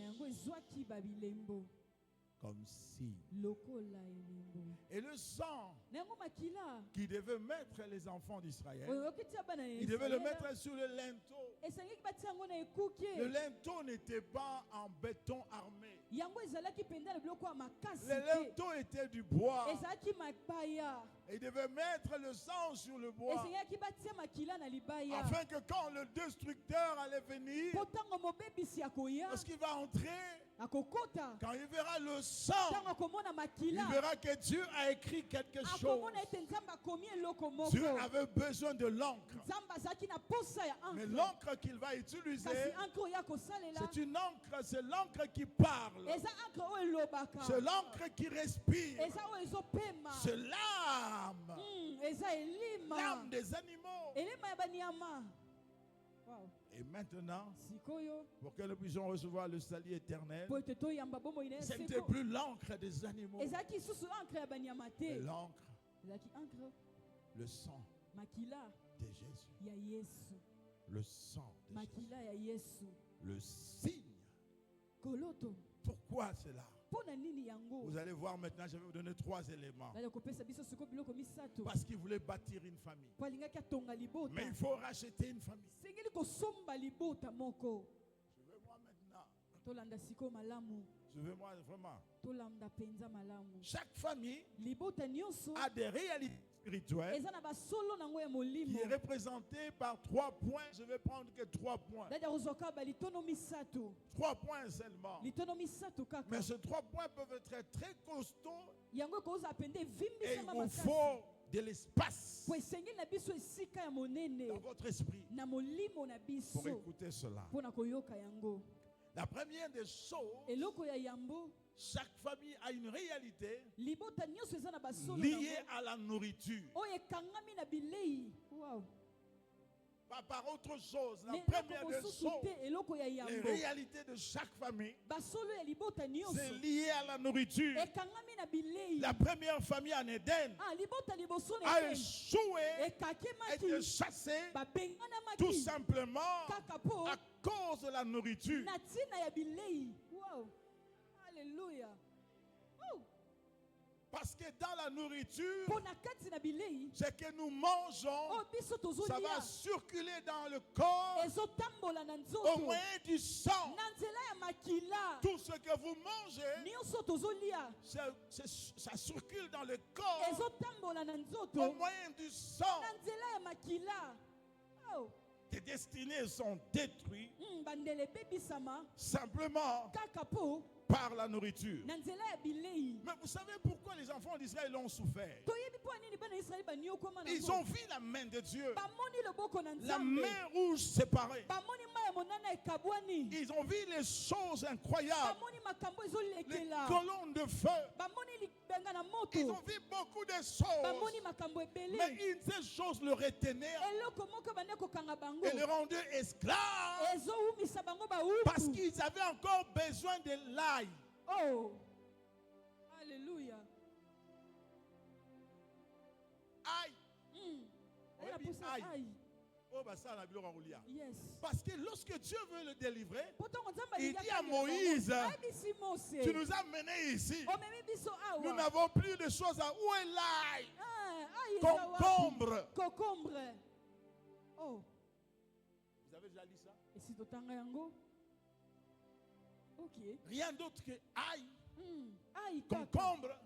comme signe. Et le sang qui devait mettre les enfants d'Israël, il devait le mettre sur le linteau. Le linteau n'était pas en béton armé. Le linteau était du bois. Il devait mettre le sang sur le bois afin que quand le destructeur allait venir, lorsqu'il va entrer, quand il verra le sang, il verra que Dieu a écrit quelque chose. Dieu avait besoin de l'encre. Mais l'encre qu'il va utiliser, c'est une encre, c'est l'encre qui parle. C'est l'encre qui respire. C'est l'âme. L'âme des animaux. Et maintenant, pour que nous puissions recevoir le salut éternel, ce n'était plus l'encre des animaux, mais l'encre, le sang de Jésus. Le sang de Jésus. Le signe. Pourquoi cela? Vous allez voir maintenant, je vais vous donner 3 éléments. Parce qu'il voulait bâtir une famille. Mais il faut racheter une famille. Je veux voir maintenant. Je veux voir vraiment. Chaque famille a des réalités spirituelles qui est représentée par 3 points. Je vais prendre que 3 points. 3 points seulement. Mais ces 3 points peuvent être très costauds. Et il vous faut de l'espace dans votre esprit pour écouter cela. La première des choses, chaque famille a une réalité liée à la nourriture. Pas par autre chose. La première des choses, les réalités de chaque famille, c'est lié à la nourriture. La première famille en Éden a échoué, a été chassée tout simplement à cause de la nourriture. Alléluia. Parce que dans la nourriture, ce que nous mangeons, ça va circuler dans le corps au moyen du sang. Tout ce que vous mangez, ça circule dans le corps au moyen du sang. Tes destinées sont détruites simplement par la nourriture. Mais vous savez pourquoi les enfants d'Israël ont souffert? Ils ont vu la main de Dieu, la main rouge séparée. Ils ont vu les choses incroyables, les colonnes de feu. Ils ont vu beaucoup de choses, mais une seule chose le retenait et le rendait esclaves parce qu'ils avaient encore besoin de l'ail. Oh, alléluia. Aïe. Aïe. Oh, bah ça, on a yes. Parce que lorsque Dieu veut le délivrer, il dit à Moïse, tu nous as menés ici. Nous n'avons plus de choses à... Où est l'ail? Concombre. Oh. Vous avez déjà lu ça? Okay. Rien d'autre que ail, concombre,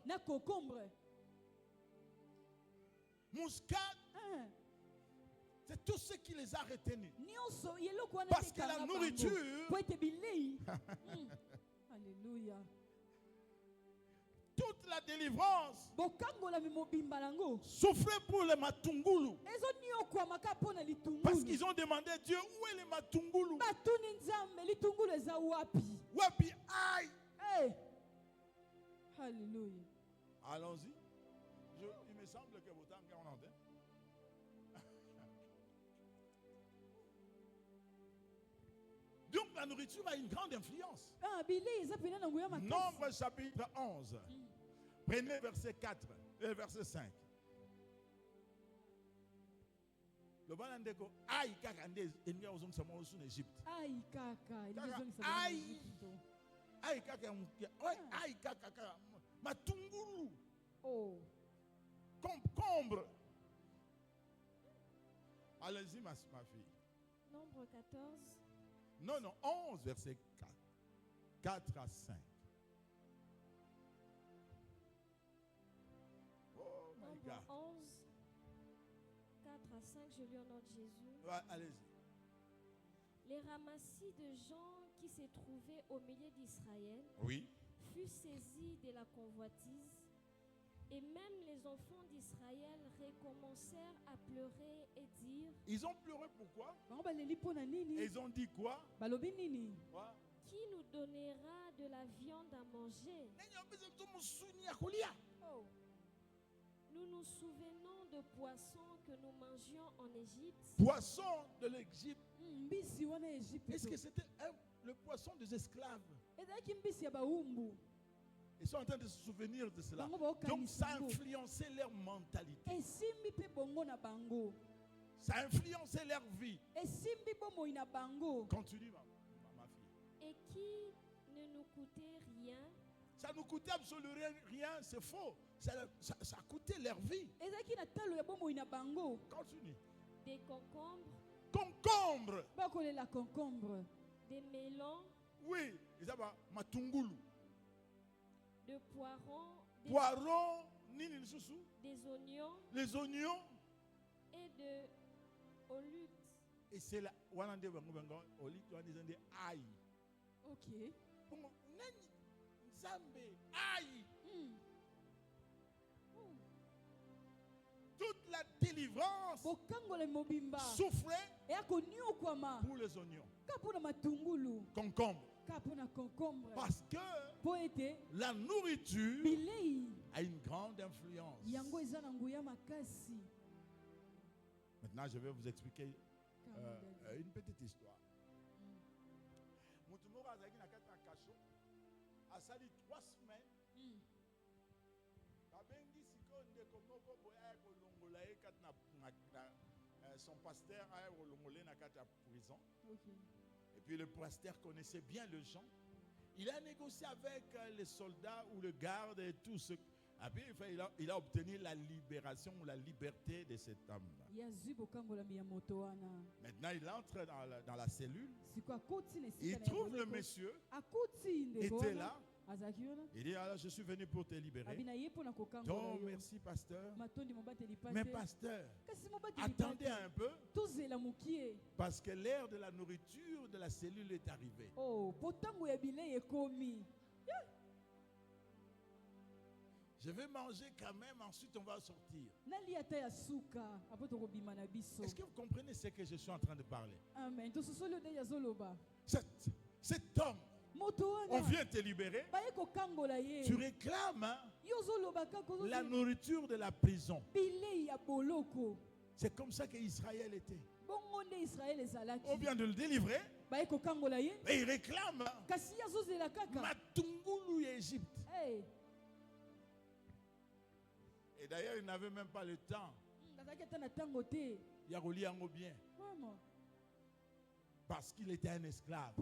muscade. C'est tout ce qui les a retenus. Parce que la nourriture, alléluia, toute la délivrance souffrait pour les matungulu. Parce qu'ils ont demandé à Dieu, où est les matungulu? Wapi aïe. Hey. Alléluia. Allons-y. Il me semble que votre anglais on entend. Donc la nourriture a une grande influence. Nombre chapitre 11. Prenez verset 4 et verset 5. Le balandeko aïe kaka ndez enga ozongisa mo en Égypte. Aïe kaka. Aïe. Matungulu. Oh. Concombre. Allez-y, ma fille. Nombre 14. Non, 11, verset 4. 4 à 5. Oh my Nombre God. 11, 4 à 5, je lis au nom de Jésus. Ouais, allez-y. Les ramassis de gens qui se trouvaient au milieu d'Israël Oui. furent saisis de la convoitise, et même les enfants d'Israël recommencèrent à pleurer et dire: Ils ont pleuré pourquoi? Et Et ils ont dit quoi? Quoi? Qui nous donnera de la viande à manger? Oh. Nous nous souvenons de poissons que nous mangions en Égypte. Poisson de l'Égypte. Est-ce que Est-ce c'était le poisson des esclaves? Ils sont en train de se souvenir de cela. Donc ça a influencé leur mentalité. Ça a influencé leur vie. Continue, ma fille. Et qui ne nous coûtait rien. Ça nous coûtait absolument rien, c'est faux. Ça a coûté leur vie. Continue. Des concombres. Concombre. Des melons. Oui, ils avaient matungulu. De poireaux. Poireaux, des oignons. Les oignons. Et de olutes. Et c'est là, on a dit aïe. Ok. Zambé, aïe. Toute la délivrance souffrait pour les oignons. Concombre. Parce que la nourriture a une grande influence. Maintenant, je vais vous expliquer une petite histoire. A sali 3 semaines. Son pasteur a rolongolé dans la prison. Et puis le pasteur connaissait bien le gens. Il a négocié avec les soldats ou le garde et tout ce. Et puis il a obtenu la libération ou la liberté de cet homme. Maintenant il entre dans la cellule. Il trouve le monsieur. Était là. Il dit: alors je suis venu pour te libérer. Donc merci pasteur. Mais pasteur, attendez un peu. Parce que l'heure de la nourriture de la cellule est arrivée. Je vais manger quand même, ensuite on va sortir. Est-ce que vous comprenez ce que je suis en train de parler? Amen. Cet homme, on vient te libérer. Tu réclames la nourriture de la prison. C'est comme ça qu'Israël était. On vient de le délivrer. Et il réclame Matungulu et Égypte. Et d'ailleurs, il n'avait même pas le temps. Il a relié en bien. Parce qu'il était un esclave.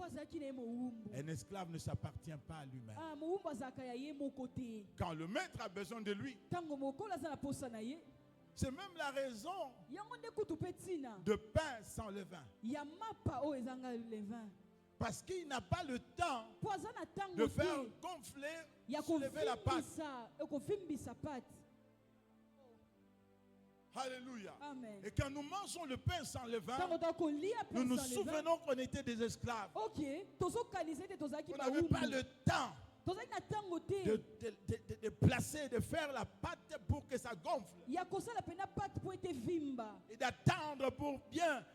Un esclave ne s'appartient pas à lui-même. Quand le maître a besoin de lui, c'est même la raison de pain sans levain. Parce qu'il n'a pas le temps de faire gonfler, soulever la pâte. Alléluia. Amen. Et quand nous mangeons le pain sans levain, nous nous souvenons qu'on était des esclaves. On n'avait pas le temps de placer, de faire la pâte pour que ça gonfle. Et d'attendre pour bien.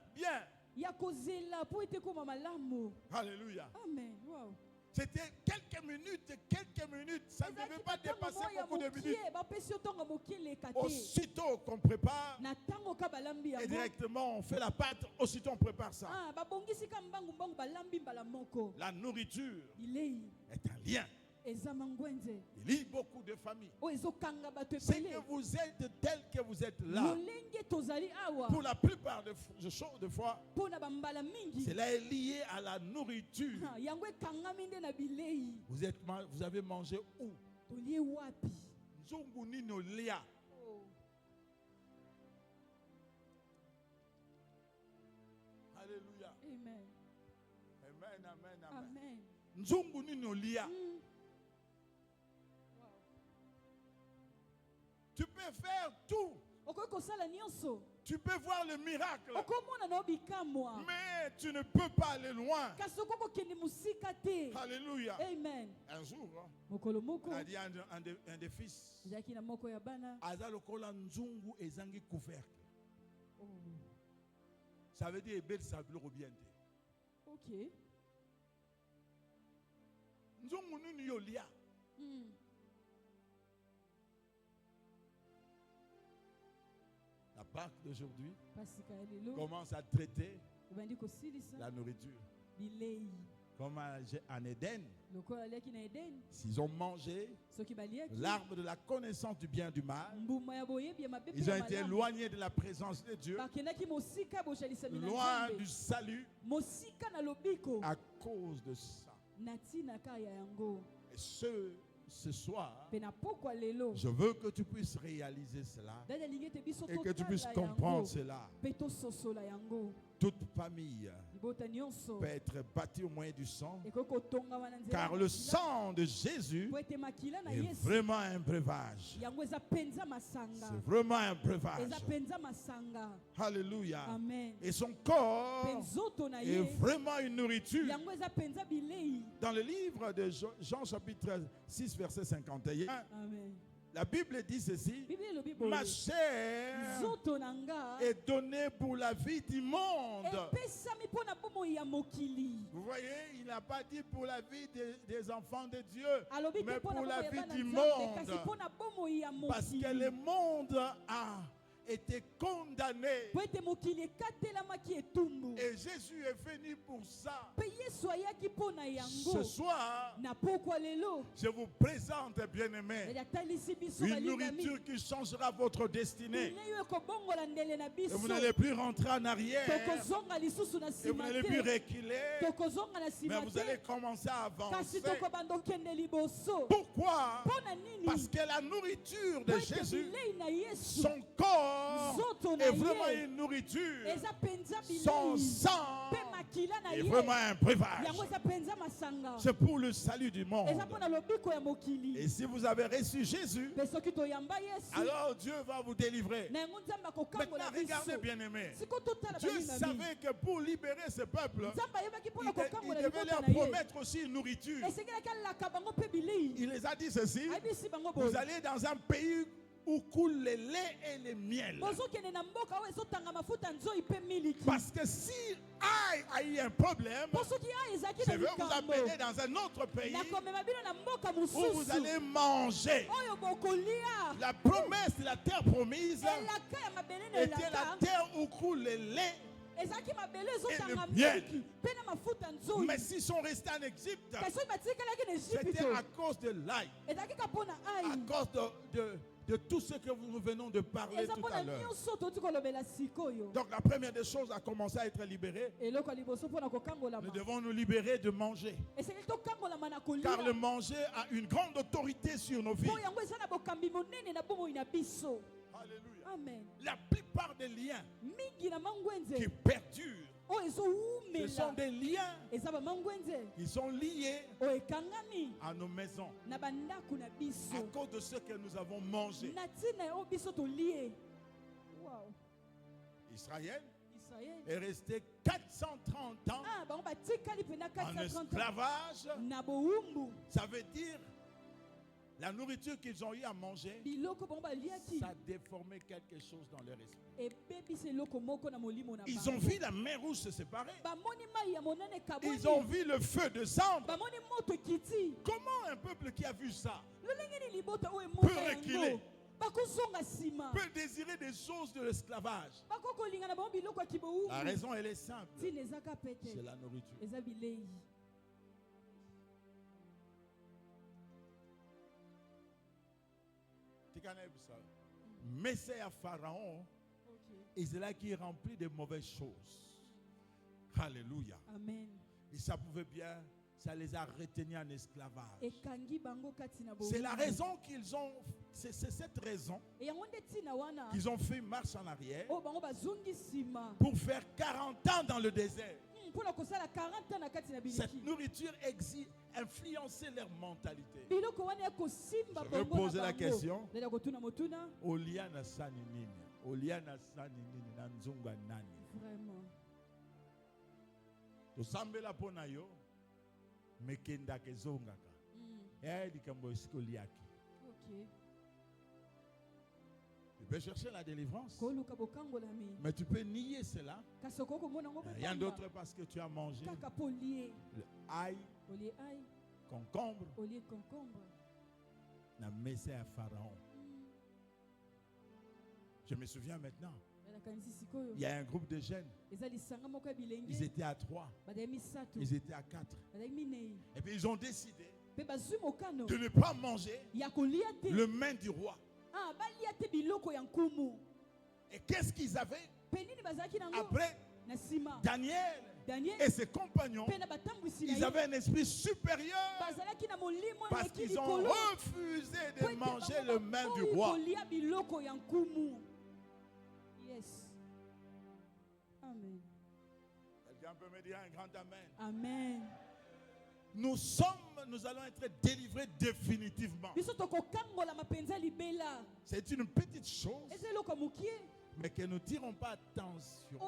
Alléluia. Amen. Wow. C'était quelques minutes. Ça ne devait pas dépasser beaucoup de minutes. Aussitôt qu'on prépare, et directement on fait la pâte, aussitôt on prépare ça. La nourriture est un lien Il lit beaucoup de familles. C'est que vous êtes tel que vous êtes là. Pour la plupart de fois, cela est lié à la nourriture. Vous avez mangé où? Nzungu nino lia. Alléluia. Amen. Amen, amen, amen. Nzungu nino lia. Tu peux faire tout. Tu peux voir le miracle. Mais tu ne peux pas aller loin. Alléluia. Amen. Un jour, il a dit à un des fils, ça veut dire belle sable robiente. Ok. La Pâque d'aujourd'hui commence à traiter la nourriture. Comme en Éden, s'ils ont mangé l'arbre de la connaissance du bien et du mal, ils ont été éloignés de la présence de Dieu, loin du salut, à cause de ça. Et ce soir, je veux que tu puisses réaliser cela et que tu puisses comprendre cela. Toute famille peut être bâtie au moyen du sang, car le sang de Jésus est vraiment un breuvage. C'est vraiment un breuvage. Alléluia. Amen. Et son corps est vraiment une nourriture. Dans le livre de Jean chapitre 6 verset 51, Amen. la Bible dit ceci: ma chair est donnée pour la vie du monde. Vous voyez, il n'a pas dit pour la vie des enfants de Dieu, mais pour la vie du monde. Parce que le monde a été condamné. Et Jésus est venu pour ça. Ce soir, je vous présente, bien-aimés, une nourriture qui changera votre destinée. Et vous n'allez plus rentrer en arrière. Et vous n'allez plus reculer. Mais vous allez commencer à avancer. Pourquoi? Parce que la nourriture de Jésus, son corps, est vraiment une nourriture. Son sang est vraiment un breuvage. C'est pour le salut du monde. Et si vous avez reçu Jésus, alors Dieu va vous délivrer. Maintenant, regardez, bien-aimés. Dieu savait que pour libérer ce peuple, il devait leur promettre aussi une nourriture. Il les a dit ceci: vous allez dans un pays où coule le lait et le miel. Parce que si Aïe a eu un problème, je vais vous amener dans un autre pays où vous allez manger. La promesse de la terre promise était la terre où coule le lait et le miel. Mais s'ils sont restés en Égypte, c'était à cause de l'ail, à cause de tout ce que nous venons de parler tout à l'heure. Donc la première des choses a commencé à être libérée. Nous devons nous libérer de manger. Car le manger a une grande autorité sur nos vies. Alléluia. Amen. La plupart des liens qui perdurent, ce sont des liens qui sont liés à nos maisons à cause de ce que nous avons mangé. Israël est resté 430 ans en esclavage. Ça veut dire la nourriture qu'ils ont eu à manger, ça a déformé quelque chose dans leur esprit. Ils ont vu la mer rouge se séparer. Ils ont vu le feu descendre. Comment un peuple qui a vu ça peut reculer, peut désirer des choses de l'esclavage? La raison, elle est simple. C'est la nourriture. Mais c'est à Pharaon, et c'est là qui est rempli de mauvaises choses. Alléluia. Amen. Et ça pouvait bien, ça les a retenus en esclavage. C'est la raison qu'ils ont, c'est cette raison qu'ils ont fait marche en arrière pour faire 40 ans dans le désert. Cette nourriture influençait leur mentalité. Je vais poser la question. Oliana Saninini. Oliana Saninini Nanzunga Nani. Vraiment. Tosambela pona yo mekenda kezongaka. Likambo esiko-liaki. OK. Tu peux chercher la délivrance, mais tu peux nier cela. Il y a d'autres parce que tu as mangé le ail, concombre, na messe à Pharaon. Je me souviens maintenant. Il y a un groupe de jeunes. Ils étaient à 3. Ils étaient à 4. Et puis ils ont décidé de ne pas manger le main du roi. Et qu'est-ce qu'ils avaient? Après, Daniel et ses compagnons, ils avaient un esprit supérieur parce qu'ils ont refusé de manger le main du roi. Yes. Amen. Quelqu'un peut me dire un grand amen? Amen. Nous allons être délivrés définitivement. C'est une petite chose, mais que nous ne tirons pas attention.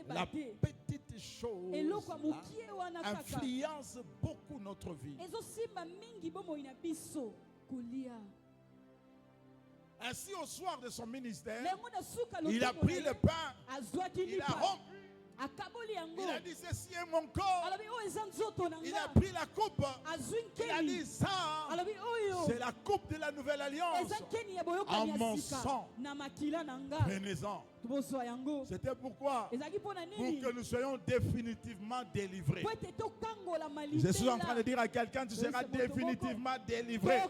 La petite chose influence beaucoup notre vie. Ainsi, au soir de son ministère, il a pris le pain, il a rompu. Il a dit, ceci est mon corps. Il a pris la coupe. Il a dit, ça, c'est la coupe de la nouvelle alliance. En mon sang. Prenez-en. C'était pourquoi? Pour que nous soyons définitivement délivrés. Je suis en train de dire à quelqu'un, tu seras définitivement délivré.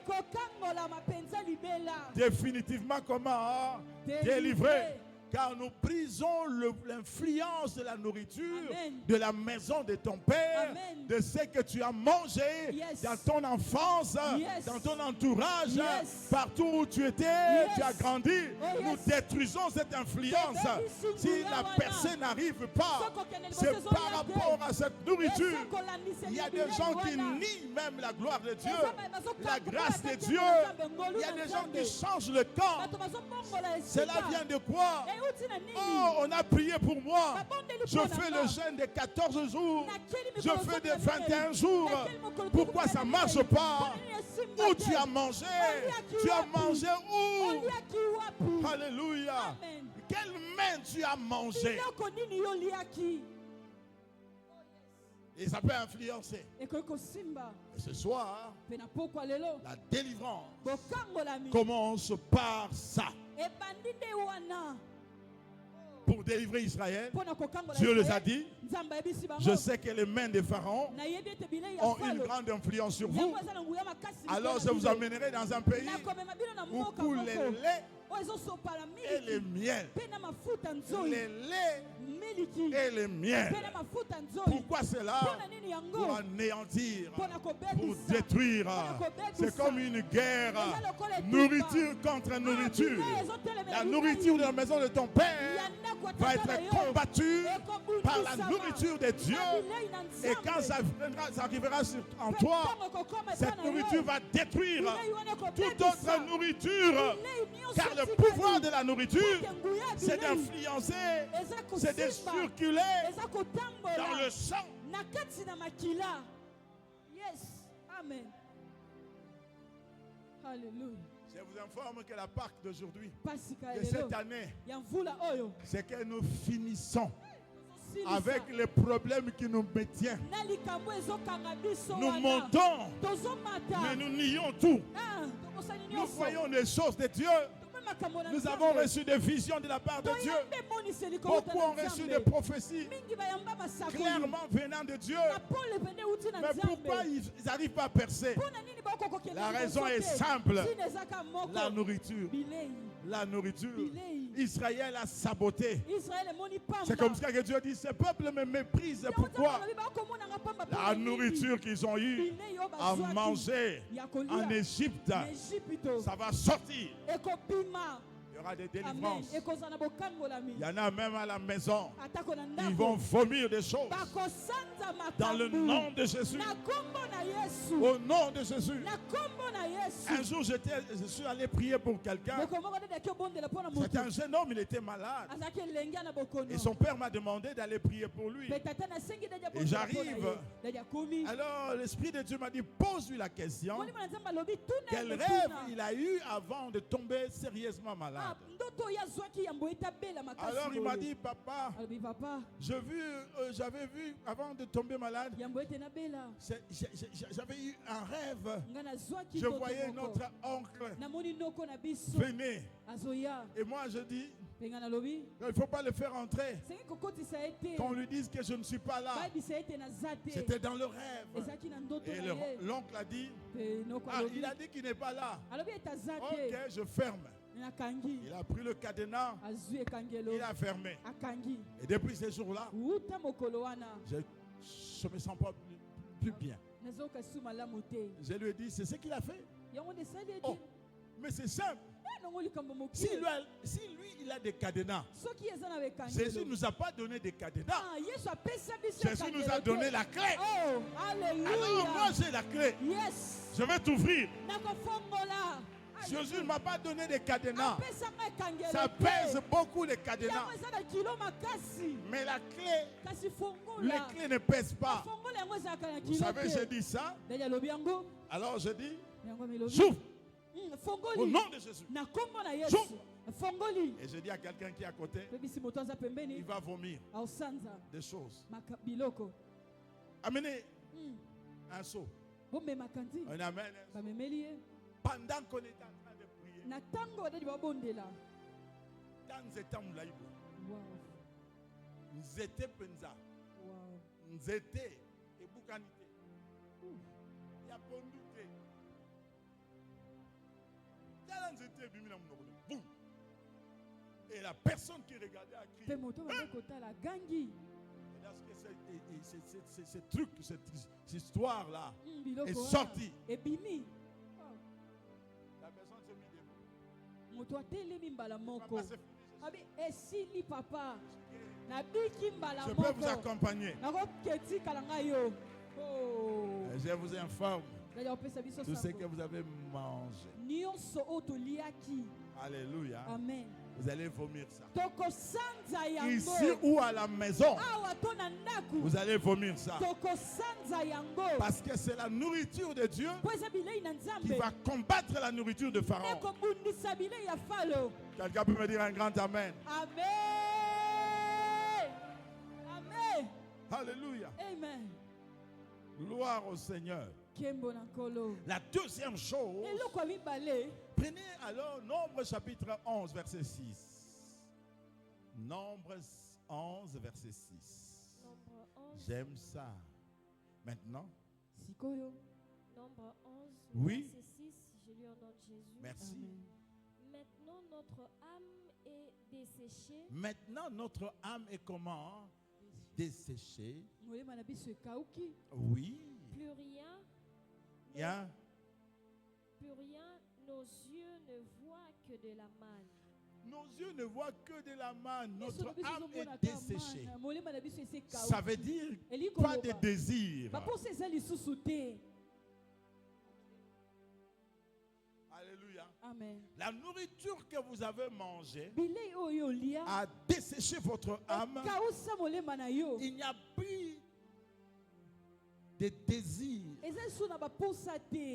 Définitivement comment? Délivré. Car nous brisons l'influence de la nourriture, de la maison de ton père, de ce que tu as mangé dans ton enfance, dans ton entourage, partout où tu étais, tu as grandi. Nous détruisons cette influence. Si la personne n'arrive pas, c'est par rapport à cette nourriture. Il y a des gens qui nient même la gloire de Dieu, la grâce de Dieu. Il y a des gens qui changent le camp. Cela vient de quoi? Oh, on a prié pour moi. Je fais le jeûne de 14 jours. Je fais de 21 jours. Pourquoi ça ne marche pas? Où tu as mangé? Tu as mangé où? Alléluia. Quelle main tu as mangé? Et ça peut influencer. Et ce soir, la délivrance commence par ça. Pour délivrer Israël, Dieu les a dit. Je sais que les mains de Pharaon ont une grande influence sur vous. Alors je vous emmènerai dans un pays où coule le lait et le miel. Le lait et le miel. Pourquoi cela? Pour anéantir, pour détruire. C'est comme une guerre. Nourriture contre nourriture. La nourriture de la maison de ton père va être combattue par la nourriture de Dieu. Et quand ça arrivera en toi, cette nourriture va détruire toute autre nourriture. Car le pouvoir de la nourriture, c'est d'influencer, c'est de circuler dans le sang. Yes. Amen. Alléluia. Je vous informe que la Pâque d'aujourd'hui, de cette année, c'est que nous finissons avec les problèmes qui nous maintiennent. Nous montons, mais nous nions tout. Nous voyons les choses de Dieu. Nous avons reçu des visions de la part de Dieu. Beaucoup ont reçu des prophéties clairement venant de Dieu. Mais pourquoi ils n'arrivent pas à percer? La raison est simple. La nourriture. La nourriture. Israël a saboté. C'est comme ça que Dieu dit, ce peuple me méprise. Pourquoi? La nourriture qu'ils ont eue à manger en Égypte, ça va sortir. Il y aura des délivrances. Il y en a même à la maison. Ils vont vomir des choses. Dans le nom de Jésus. Au nom de Jésus. Un jour, je suis allé prier pour quelqu'un. C'était un jeune homme, il était malade. Et son père m'a demandé d'aller prier pour lui. Et j'arrive. Alors, l'Esprit de Dieu m'a dit, pose-lui la question. Quel rêve il a eu avant de tomber sérieusement malade? Alors il m'a dit, papa, j'avais vu avant de tomber malade, j'avais eu un rêve. Je voyais notre oncle venir. Et moi je dis, il ne faut pas le faire entrer. Qu'on lui dise que je ne suis pas là. C'était dans le rêve. Et l'oncle a dit, il a dit qu'il n'est pas là. Ok, je ferme. Il a pris le cadenas, il a fermé. Et depuis ces jours-là, je ne me sens pas plus bien. Je lui ai dit, c'est ce qu'il a fait. Oh, mais c'est simple. Si lui, il a des cadenas, Jésus ne nous a pas donné des cadenas. Jésus nous a donné la clé. Alors moi j'ai la clé. Je vais t'ouvrir. Jésus ne m'a pas donné des cadenas. Ça pèse beaucoup les cadenas. Mais la clé, les clés ne pèsent pas. Vous savez, j'ai dit ça. Alors je dis, j'ouvre. Au nom de Jésus. J'ouvre. Et je dis à quelqu'un qui est à côté, il va vomir des choses. Amenez un seau. Un amen. Pendant qu'on est en train de prier, Nzete penza, Nzete et Boukanite, Yapondute, et la personne qui regardait a crié. Ce truc, cette histoire-là est sortie. La personne s'est mise debout. Je peux vous accompagner. Je vous informe. Tout ce que vous avez mangé. Alléluia. Amen. Vous allez vomir ça. Ici ou à la maison, vous allez vomir ça. Parce que c'est la nourriture de Dieu qui va combattre la nourriture de Pharaon. Quelqu'un peut me dire un grand amen. Amen. Amen. Alléluia. Amen. Gloire au Seigneur. La deuxième chose, prenez alors Nombre chapitre 11 verset 6. Nombre 11 verset 6. J'aime ça. Maintenant. Nombre 11 oui. verset 6. Je lis au nom de Jésus. Merci. Amen. Maintenant notre âme est desséchée. Maintenant notre âme est comment? Desséchée. Oui. Plus rien. Plus rien, nos yeux ne voient que de la manne. Nos yeux ne voient que de la manne. Notre âme est desséchée. Ça veut dire pas de désir. Alléluia. Amen. La nourriture que vous avez mangée a desséché votre âme. Il n'y a plus de désir.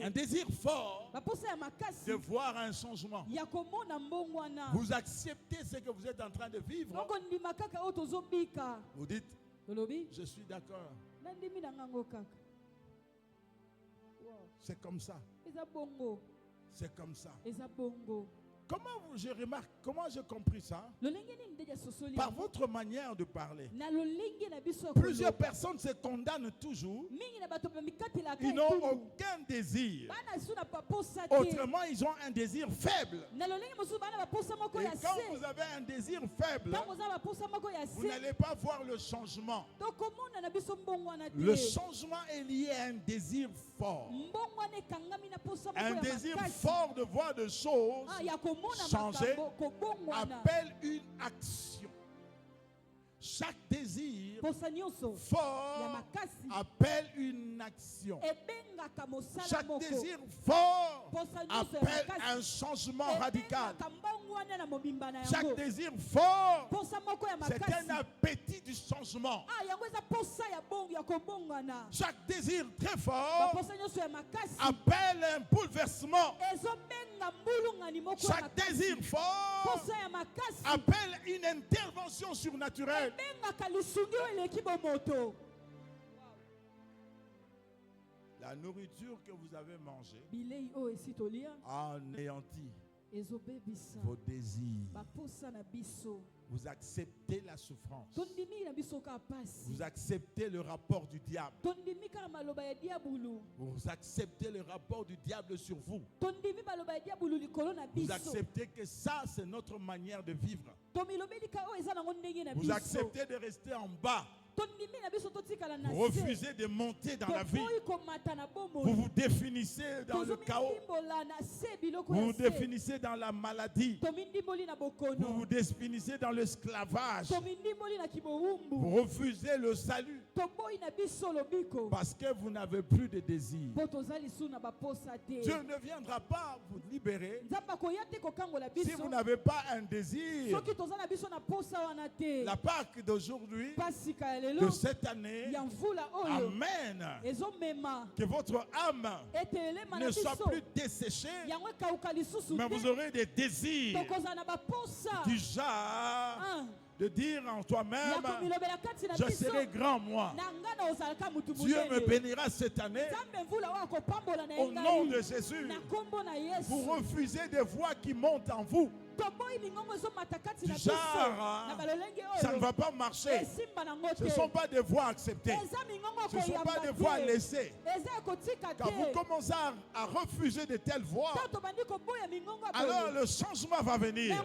Un désir fort de voir un changement. Vous acceptez ce que vous êtes en train de vivre. Vous dites, je suis d'accord. C'est comme ça. C'est comme ça. je remarque, comment j'ai compris ça? Par votre manière de parler. Plusieurs personnes se condamnent toujours. Ils n'ont aucun désir. Autrement, ils ont un désir faible. Et quand vous avez un désir faible, vous n'allez pas voir le changement. Le changement est lié à un désir fort. Un désir fort de voir des choses changer appelle une action. Chaque désir fort appelle une action. Chaque désir fort appelle un changement radical. Chaque désir fort, c'est un appétit du changement. Chaque désir très fort appelle un bouleversement. Chaque désir fort appelle une intervention surnaturelle. La nourriture que vous avez mangée a anéanti vos désirs. Vous acceptez la souffrance. Vous acceptez le rapport du diable. Vous acceptez le rapport du diable sur vous. Vous acceptez que ça, c'est notre manière de vivre. Vous acceptez de rester en bas. Vous refusez de monter dans la vie. Vous vous définissez dans le chaos. Vous vous définissez dans la maladie. Vous vous définissez dans l'esclavage. Vous refusez le salut parce que vous n'avez plus de désir. Dieu ne viendra pas vous libérer si vous n'avez pas un désir. La Pâque d'aujourd'hui, de cette année, amen, que votre âme ne soit plus desséchée, mais vous aurez des désirs du genre de dire en toi-même, je serai grand moi. Dieu me bénira cette année au nom de Jésus. Vous refusez des voix qui montent en vous. Du genre, ça ne va pas marcher. Ce ne sont pas des voix acceptées. Ce ne sont pas des voix laissées. Quand vous commencez à refuser de telles voix, alors le changement va venir.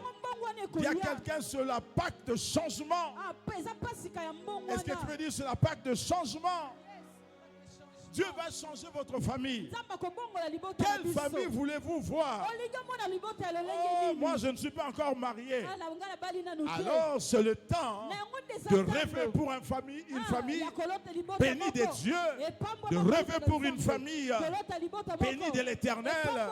Il y a quelqu'un sur la Pâque de changement. Est-ce que tu peux dire sur la Pâque de changement? Dieu va changer votre famille. Quelle famille voulez-vous voir? Oh, moi, je ne suis pas encore marié. Alors, c'est le temps de rêver pour une famille bénie de Dieu, de rêver pour une famille bénie de l'Éternel,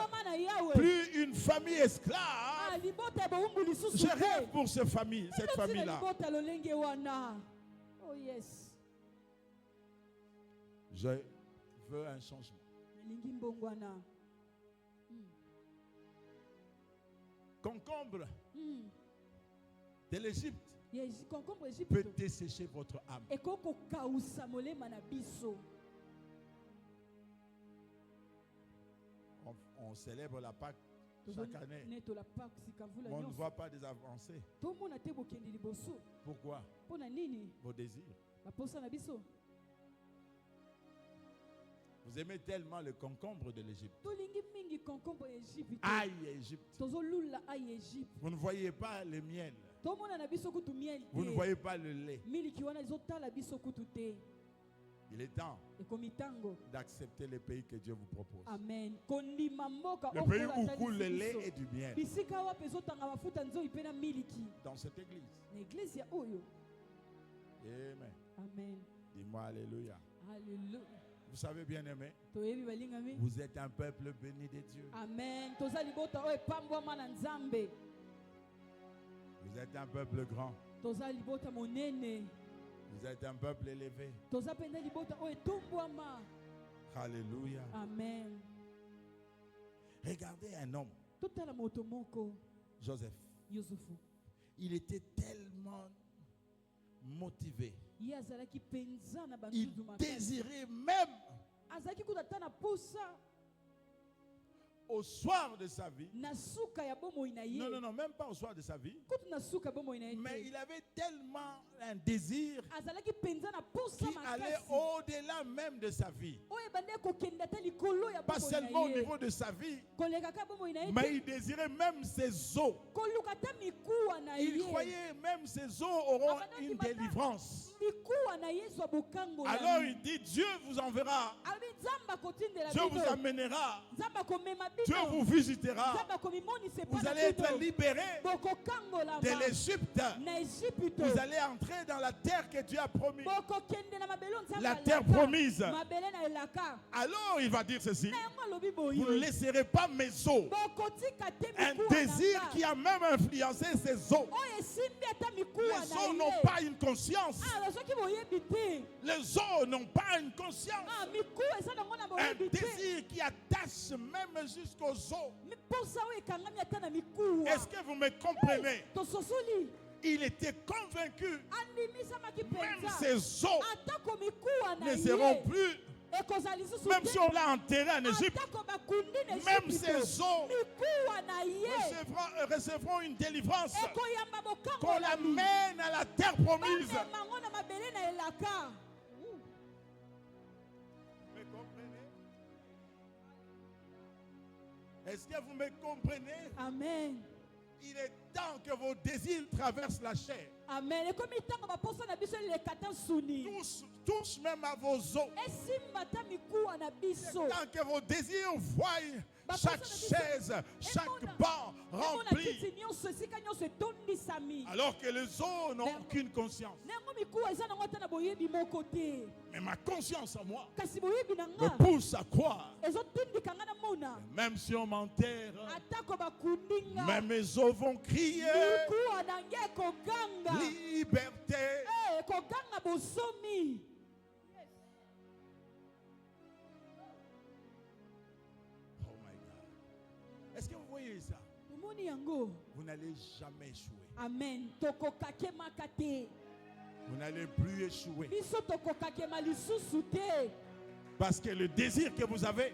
plus une famille esclave. Je rêve pour cette famille-là. Je veux un changement. Concombre de l'Égypte peut dessécher votre âme. On célèbre la Pâque chaque année. Mais on ne voit pas des avancées. Pourquoi? Vos désirs. Vous aimez tellement le concombre de l'Égypte. Aïe, Égypte. Vous ne voyez pas le miel. Vous ne voyez pas le lait. Il est temps d'accepter les pays que Dieu vous propose. Amen. Le pays où coule le lait et du miel. Dans cette église. Amen. Amen. Dis-moi alléluia. Alléluia. Vous savez, bien aimé, vous êtes un peuple béni de Dieu. Amen. Vous êtes un peuple grand. Vous êtes un peuple élevé. Alléluia. Amen. Regardez un homme, Joseph. Il était tellement motivé. Il désirait même au soir de sa vie, non, non, même pas au soir de sa vie, mais il avait tellement un désir qui allait au-delà même de sa vie. Pas seulement au niveau de sa vie, mais il désirait même ses os. Il croyait même ses os auront une délivrance. Alors il dit, Dieu vous enverra, Dieu vous amènera, Dieu vous visitera, vous allez être libérés de l'Égypte, vous allez entrer dans la terre que Dieu a promise, la terre promise. Alors il va dire ceci, vous ne laisserez pas mes os. Un désir qui a même influencé ses os. Les os n'ont pas une conscience. Les os n'ont pas une conscience. Un désir qui attache même jusqu'aux os. Est-ce que vous me comprenez? Il était convaincu, même ses os ne seront plus, même si on l'a enterré en Égypte, même ses os recevront une délivrance, qu'on l'amène à la terre promise. Vous me comprenez? Est-ce que vous me comprenez? Amen. Il est temps que vos désirs traversent la chair. Amen. Touche même à vos os. C'est temps que vos désirs voient chaque chaise, chaque banc rempli. Alors que les os n'ont aucune conscience. Mais ma conscience en moi me pousse à croire. Même si on m'enterre, même mes os vont crier liberté. Oh my God. Est-ce que vous voyez ça? Vous n'allez jamais échouer. Amen. Vous n'allez plus échouer. Parce que le désir que vous avez,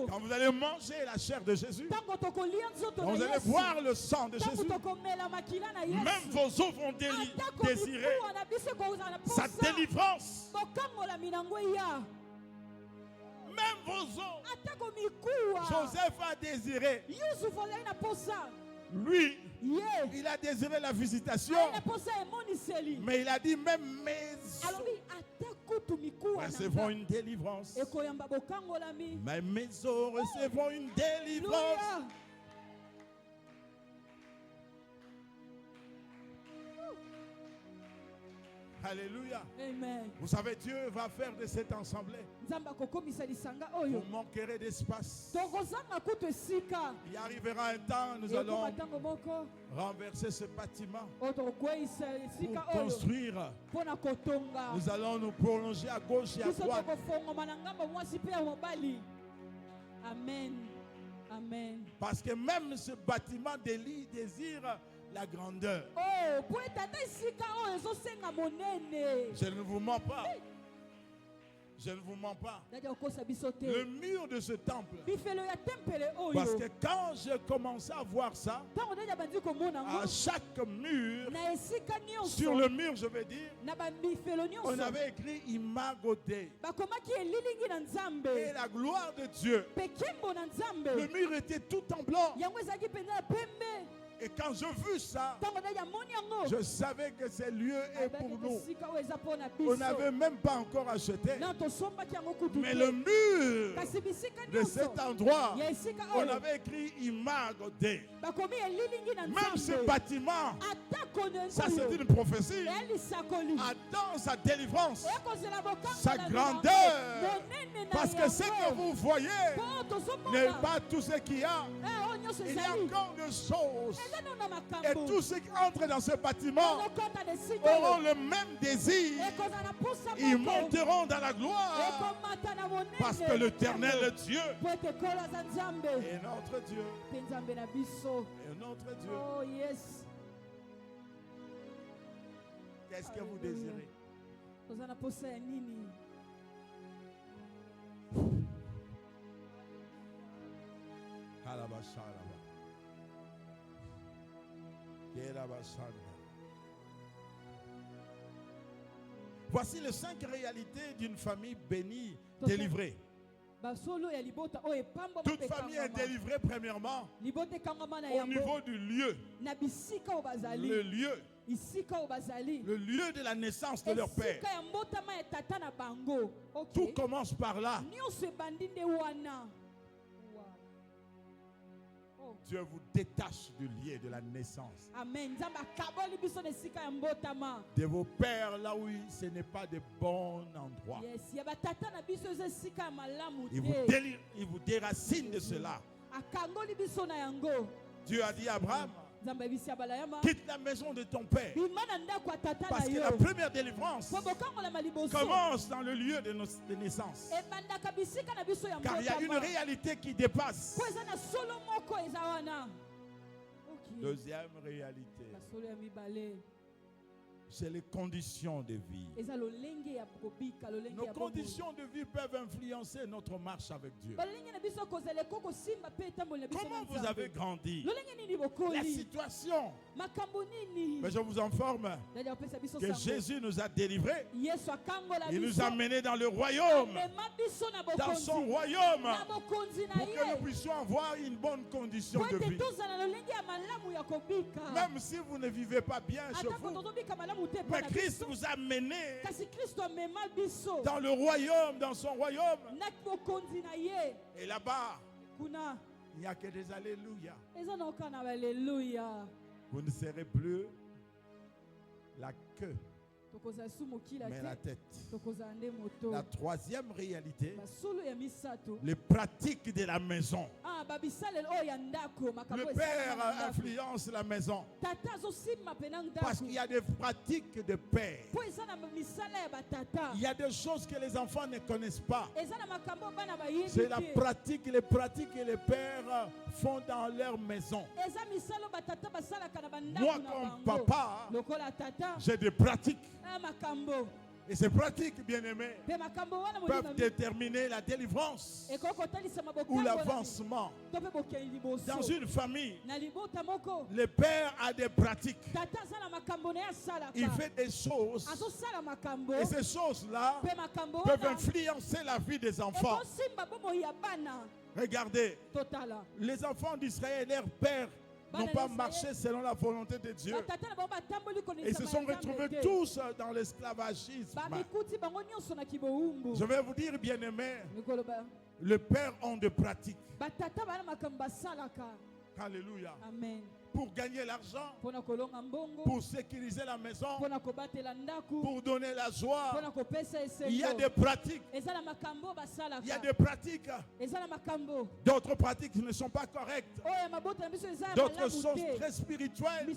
quand vous allez manger la chair de Jésus, quand vous allez boire le sang de Jésus, même vos os vont désirer sa délivrance. Même vos os. Joseph a désiré. Lui, il a désiré la visitation. Mais il a dit, même mes os recevront une délivrance. Même mes os recevront une délivrance. Alléluia. Amen. Vous savez, Dieu va faire de cette assemblée. Vous manquerez d'espace. Il arrivera un temps, nous allons renverser ce bâtiment pour construire. Nous allons nous prolonger à gauche et à droite. Amen. Amen. Parce que même ce bâtiment d'Élie désire la grandeur. Je ne vous mens pas. Je ne vous mens pas. Le mur de ce temple. Parce que quand j'ai commencé à voir ça, à chaque mur, sur le mur, je veux dire, on avait écrit Imago Dei. Et la gloire de Dieu. Le mur était tout en blanc. Et quand je vis ça, je savais que ce lieu est pour nous. On n'avait même pas encore acheté. Mais le mur de cet endroit, on avait écrit Imago Dei. Même ce bâtiment, ça c'est une prophétie. Attend sa délivrance, sa grandeur. Parce que ce que vous voyez n'est pas tout ce qu'il y a. Il y a encore des choses. Et tous ceux qui entrent dans ce bâtiment auront le même désir. Ils monteront dans la gloire. Parce que l'Éternel Dieu est notre Dieu. Et notre Dieu. Oh yes. Qu'est-ce que vous désirez? Voici les 5 réalités d'une famille bénie, délivrée. Toute famille est délivrée premièrement au niveau du lieu. Le lieu. Le lieu de la naissance de leur père. Tout commence par là. Dieu vous détache du lieu de la naissance. Amen. De vos pères là où ce n'est pas de bons endroits. Il vous déracine de cela. Dieu a dit à Abraham, quitte la maison de ton père. Parce que la première délivrance commence dans le lieu de naissance. Car il y a une réalité qui dépasse. Deuxième réalité, c'est les conditions de vie. Nos conditions de vie peuvent influencer notre marche avec Dieu. Comment vous avez grandi? La situation. Mais je vous informe que Jésus nous a délivrés. Il nous a menés dans le royaume. Dans son royaume. Pour que nous puissions avoir une bonne condition de vie. Même si vous ne vivez pas bien chez vous. Mais Christ vous a mené dans le royaume, dans son royaume. Et là-bas, il n'y a que des alléluia. Vous ne serez plus la queue, mais la tête. La troisième réalité, les pratiques de la maison. Le père influence la maison. Parce qu'il y a des pratiques de père. Il y a des choses que les enfants ne connaissent pas. C'est la pratique, les pratiques que les pères font dans leur maison. Moi, comme papa, j'ai des pratiques. Et ces pratiques, bien-aimés, peuvent déterminer la délivrance ou l'avancement. Dans une famille, le père a des pratiques. Il fait des choses. Et ces choses-là peuvent influencer la vie des enfants. Regardez, les enfants d'Israël, leur père, n'ont pas marché selon la volonté de Dieu. Et ils se sont retrouvés tous dans l'esclavagisme. Je vais vous dire, bien-aimés, le père a des pratiques. Alléluia. Amen. Pour gagner l'argent, pour sécuriser la maison, pour donner la joie. Il y a des pratiques. Il y a des pratiques. D'autres pratiques ne sont pas correctes. D'autres sont très spirituelles,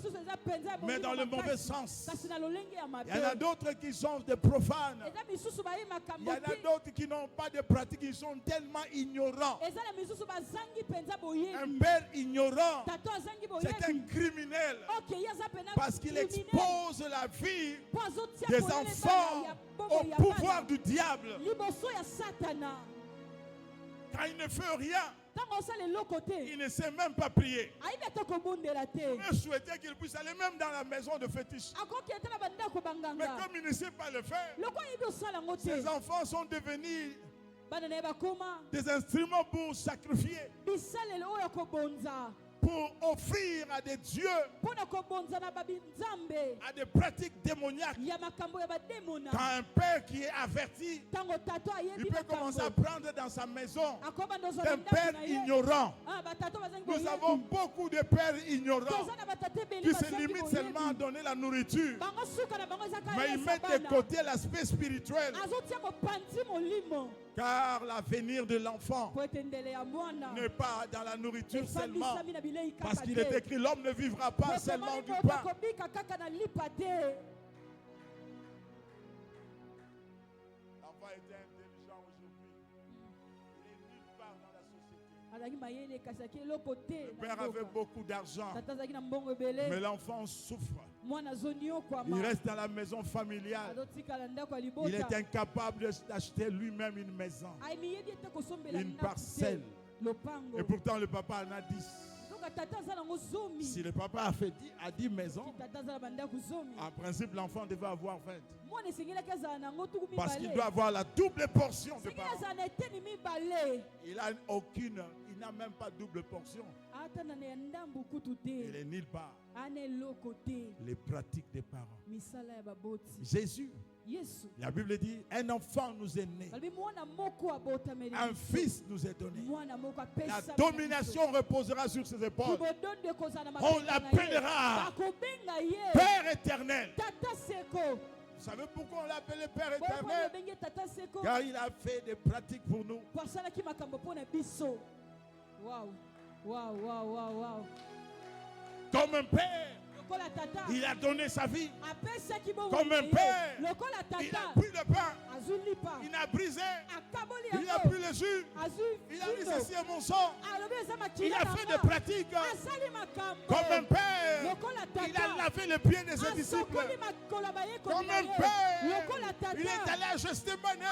mais dans le mauvais sens. Il y en a d'autres qui sont des profanes. Il y en a d'autres qui n'ont pas de pratiques, ils sont tellement ignorants. Un père ignorant, c'est un criminel parce qu'il expose la vie des enfants au pouvoir du diable. Quand il ne fait rien, il ne sait même pas prier. Je souhaitais qu'il puisse aller même dans la maison de fétiche. Mais comme il ne sait pas le faire, ses enfants sont devenus des instruments pour sacrifier, pour offrir à des dieux, à des pratiques démoniaques. Quand un père qui est averti, il peut commencer à prendre dans sa maison un père ignorant. Nous avons beaucoup de pères ignorants qui se limitent seulement à donner la nourriture, mais ils mettent de côté l'aspect spirituel. Car l'avenir de l'enfant n'est pas dans la nourriture seulement. Parce qu'il est écrit, l'homme ne vivra pas seulement du pain. L'enfant était intelligent aujourd'hui. Il est nulle part dans la société. Le père avait beaucoup d'argent, mais l'enfant souffre. Il reste dans la maison familiale. Il est incapable d'acheter lui-même une maison, une parcelle. Et pourtant le papa en a 10. Si le papa a 10 maisons, en principe l'enfant devait avoir 20. Parce qu'il doit avoir la double portion de parents. Il n'a même pas double portion. Il est nulle part. Les pratiques des parents. Jésus, la Bible dit, un enfant nous est né. Un fils nous est donné. La domination reposera sur ses épaules. On l'appellera Père éternel. Vous savez pourquoi on l'appelle Père éternel? Car il a fait des pratiques pour nous. Comme un père, il a donné sa vie. Comme un père, il a pris le pain, il a brisé, il a pris le jus, il a dit ceci est mon sang. Il a fait des pratiques. Comme un père, il a lavé les pieds de ses disciples. Comme un père, il est allé à Gethsémani,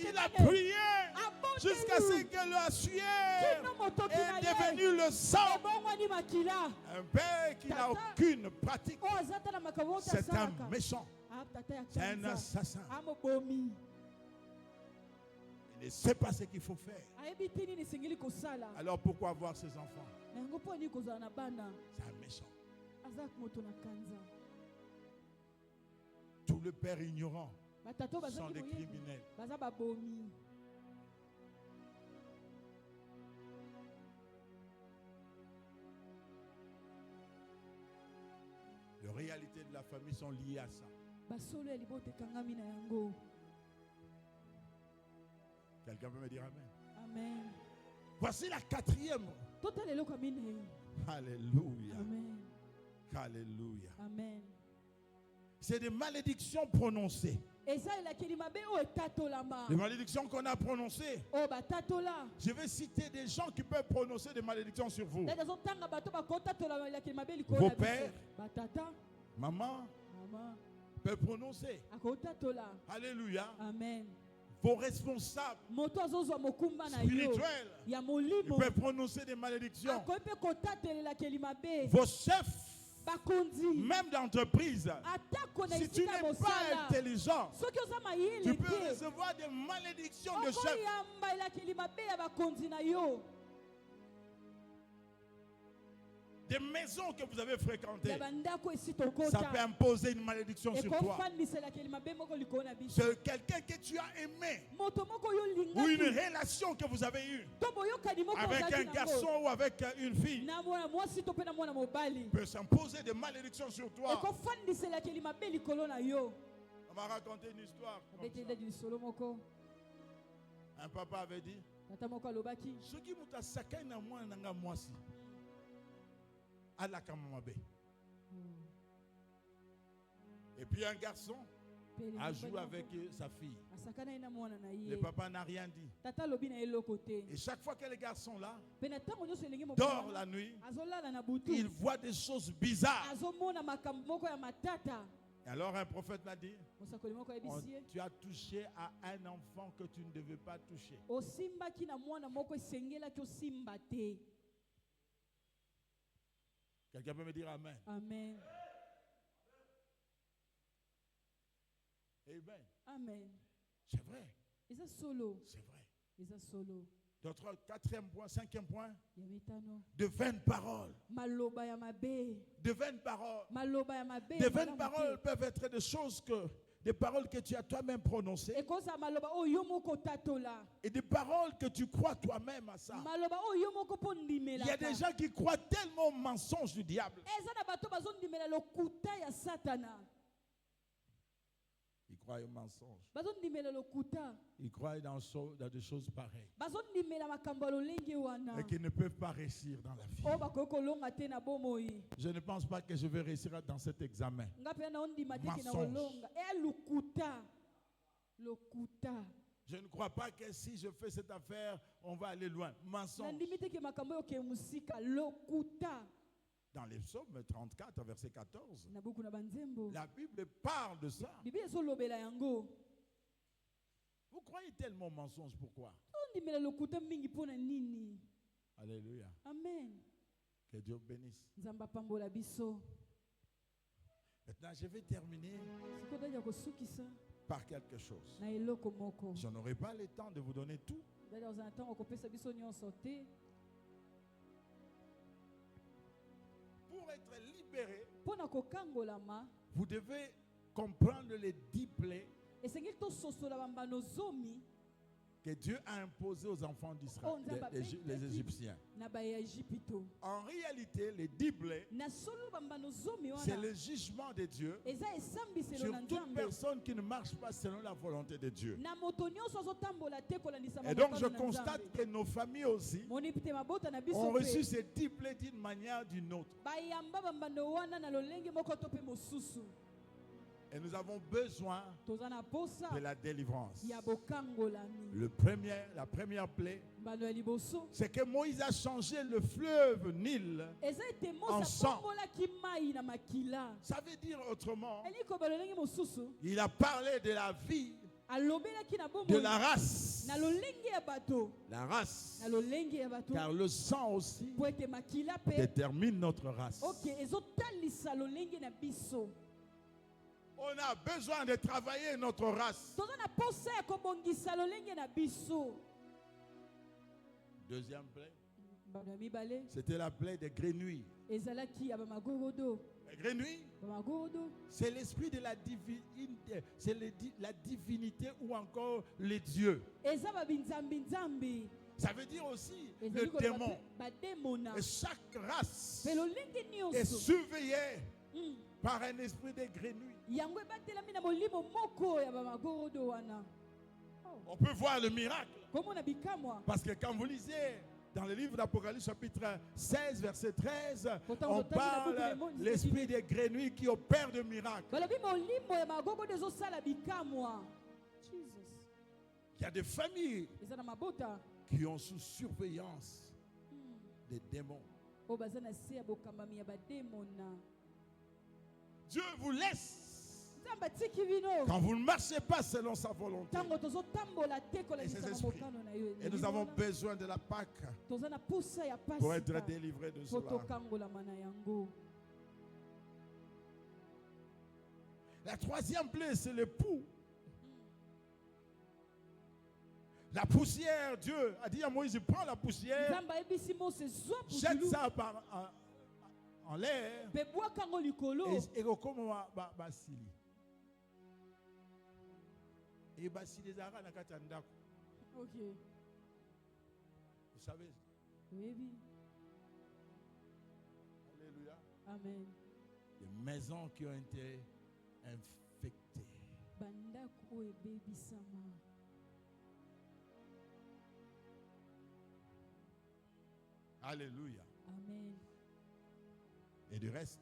il a prié jusqu'à ce que la sueur est devenue le sang. Un père qui n'a aucune pratique, c'est un méchant, c'est un assassin. Il ne sait pas ce qu'il faut faire. Alors pourquoi avoir ses enfants? C'est un méchant. Tous les pères ignorants sont des criminels. Les réalités de la famille sont liées à ça. Quelqu'un peut me dire amen? Amen. Voici la quatrième. Alléluia. Amen. Alléluia. Amen. C'est des malédictions prononcées. Les malédictions qu'on a prononcées. Je vais citer des gens qui peuvent prononcer des malédictions sur vous. Vos pères, maman, peuvent prononcer. Alléluia. Amen. Vos responsables spirituels, ils peuvent prononcer des malédictions. Vos chefs, même d'entreprise, si tu n'es pas intelligent, tu peux recevoir des malédictions de chefs. Des maisons que vous avez fréquentées, ça peut imposer une malédiction sur toi. C'est quelqu'un que tu as aimé, ou une relation que vous avez eue avec un garçon ou avec une fille, peut s'imposer des malédictions sur toi. On m'a raconté une histoire comme ça. Un papa avait dit, ce qui m'a saqué na moi nanga mwasi ala kamamabe. Et puis un garçon a joué avec sa fille. Le papa n'a rien dit. Et chaque fois que les garçons là dort la nuit, il voit des choses bizarres. Et alors un prophète l'a dit, tu as touché à un enfant que tu ne devais pas toucher. Quelqu'un peut me dire amen? Amen. Amen. Amen. C'est vrai. C'est vrai. C'est vrai. Notre quatrième point, cinquième point, de vaines paroles. De vaines paroles. De vaines paroles peuvent être des choses des paroles que tu as toi-même prononcées. Et des paroles que tu crois toi-même à ça. Il y a des gens qui croient tellement au mensonge du diable. Ils croient au mensonge. Ils croient dans des choses pareilles. Et qu'ils ne peuvent pas réussir dans la vie. Je ne pense pas que je vais réussir dans cet examen. Mensonge. Je ne crois pas que si je fais cette affaire, on va aller loin. Mensonge. Dans les psaumes 34, verset 14, la Bible parle de ça. Vous croyez tellement au mensonge, pourquoi? Alléluia. Amen. Que Dieu bénisse. Maintenant, je vais terminer par quelque chose. Je n'aurai pas le temps de vous donner tout. Pour être libéré, vous devez comprendre les 10 plaies que Dieu a imposées aux enfants d'Israël, les Égyptiens. En réalité, les 10 plaies, c'est le jugement de Dieu sur toute personne qui ne marche pas selon la volonté de Dieu. Et donc, je constate que nos familles aussi ont reçu ces 10 plaies d'une manière ou d'une autre. Et nous avons besoin de la délivrance. La première plaie, c'est que Moïse a changé le fleuve Nil en sang. Ça veut dire autrement, il a parlé de la vie, de la race. La race. Car le sang aussi détermine notre race. On a besoin de travailler notre race. Deuxième plaie, c'était la plaie des grenouilles. Les grenouilles, c'est l'esprit de la divinité, c'est la divinité ou encore les dieux. Ça veut dire aussi le démon. Et chaque race est surveillée par un esprit de grenouille. On peut voir le miracle. Parce que quand vous lisez dans le livre d'Apocalypse chapitre 16 verset 13, on parle de l'esprit des grenouilles qui opère de miracles. Il y a des familles qui ont sous surveillance des démons. Dieu vous laisse quand vous ne marchez pas selon sa volonté et ses esprits. Et nous avons besoin de la Pâque pour être délivrés de cela. La troisième plaie, c'est le pouls. La poussière, Dieu a dit à Moïse, prends la poussière, jette ça en l'air et comme basili. Et basili zara na kati ndako. OK. Vous savez? Oui. Alléluia. Amen. Les maisons qui ont été infectées. Alléluia. Amen. Et du reste,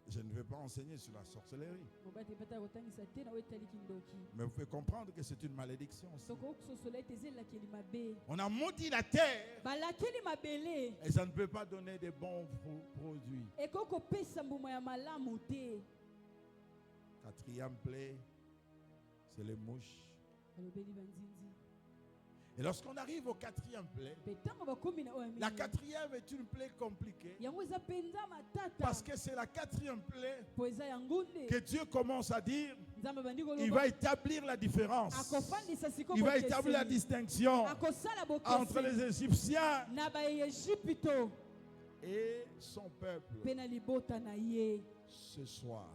je ne vais pas enseigner sur la sorcellerie. Mais vous pouvez comprendre que c'est une malédiction aussi. On a maudit la terre et ça ne peut pas donner de bons produits. Quatrième plaie, c'est les mouches. Et lorsqu'on arrive au quatrième plaie, la quatrième est une plaie compliquée parce que c'est la quatrième plaie que Dieu commence à dire, il va établir la différence, il va établir la distinction entre les Égyptiens et son peuple. Ce soir,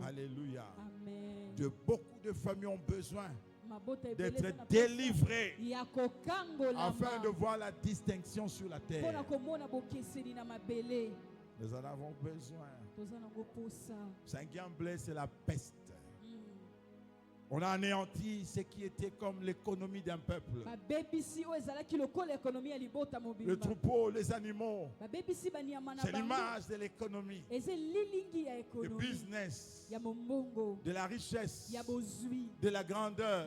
alléluia, beaucoup de familles ont besoin d'être délivrés afin de voir la distinction sur la terre. Nous en avons besoin. Cinquième plaie, c'est la peste. On a anéanti ce qui était comme l'économie d'un peuple. Le troupeau, les animaux, c'est l'image de l'économie, du business, de la richesse, de la grandeur.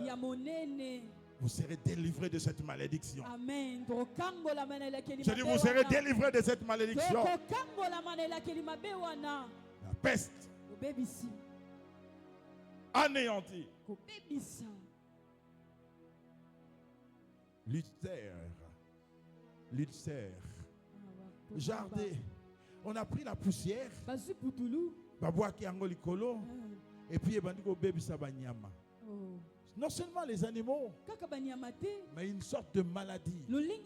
Vous serez délivrés de cette malédiction. Amen. Je dis, vous serez délivrés de cette malédiction. La peste anéantie. L'ulcère. Jardin. On a pris la poussière. Et puis non seulement les animaux, mais une sorte de maladie. Il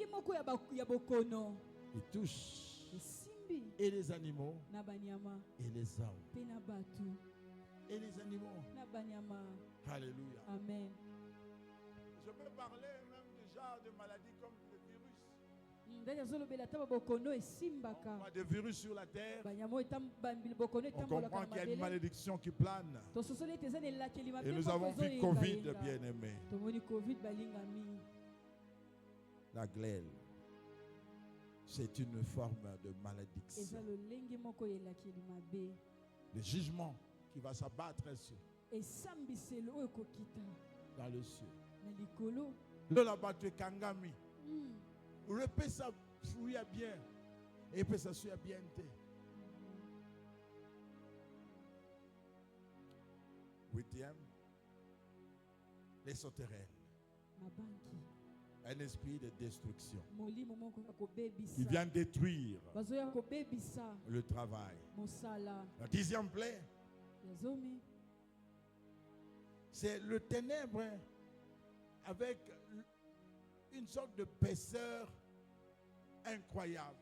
touche et les animaux et les hommes. Et les animaux. Alléluia. Amen. Je peux parler même déjà de maladies comme le virus. Pas de virus sur la terre. On comprend qu'il y a une malédiction qui plane. Et nous avons vu Covid, bien-aimé. La glèle, c'est une forme de malédiction. Le jugement qui va s'abattre dans le ciel. Le labattu kangami. Repé ça fouille bien. Et puis ça suit bien. Huitième, les sauterelles. Un esprit de destruction. Il vient détruire le travail. La 10e plaie, c'est le ténèbre avec une sorte de paisseur incroyable.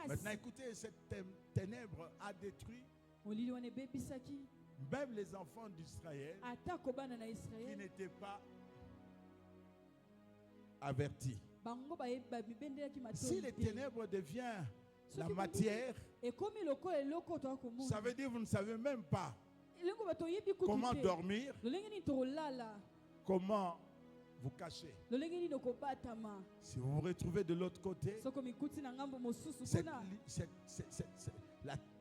Maintenant, écoutez, cette ténèbre a détruit même les enfants d'Israël qui n'étaient pas avertis. Si les ténèbres deviennent la matière, ça veut dire que vous ne savez même pas comment dormir, comment vous cacher. Si vous vous retrouvez de l'autre côté,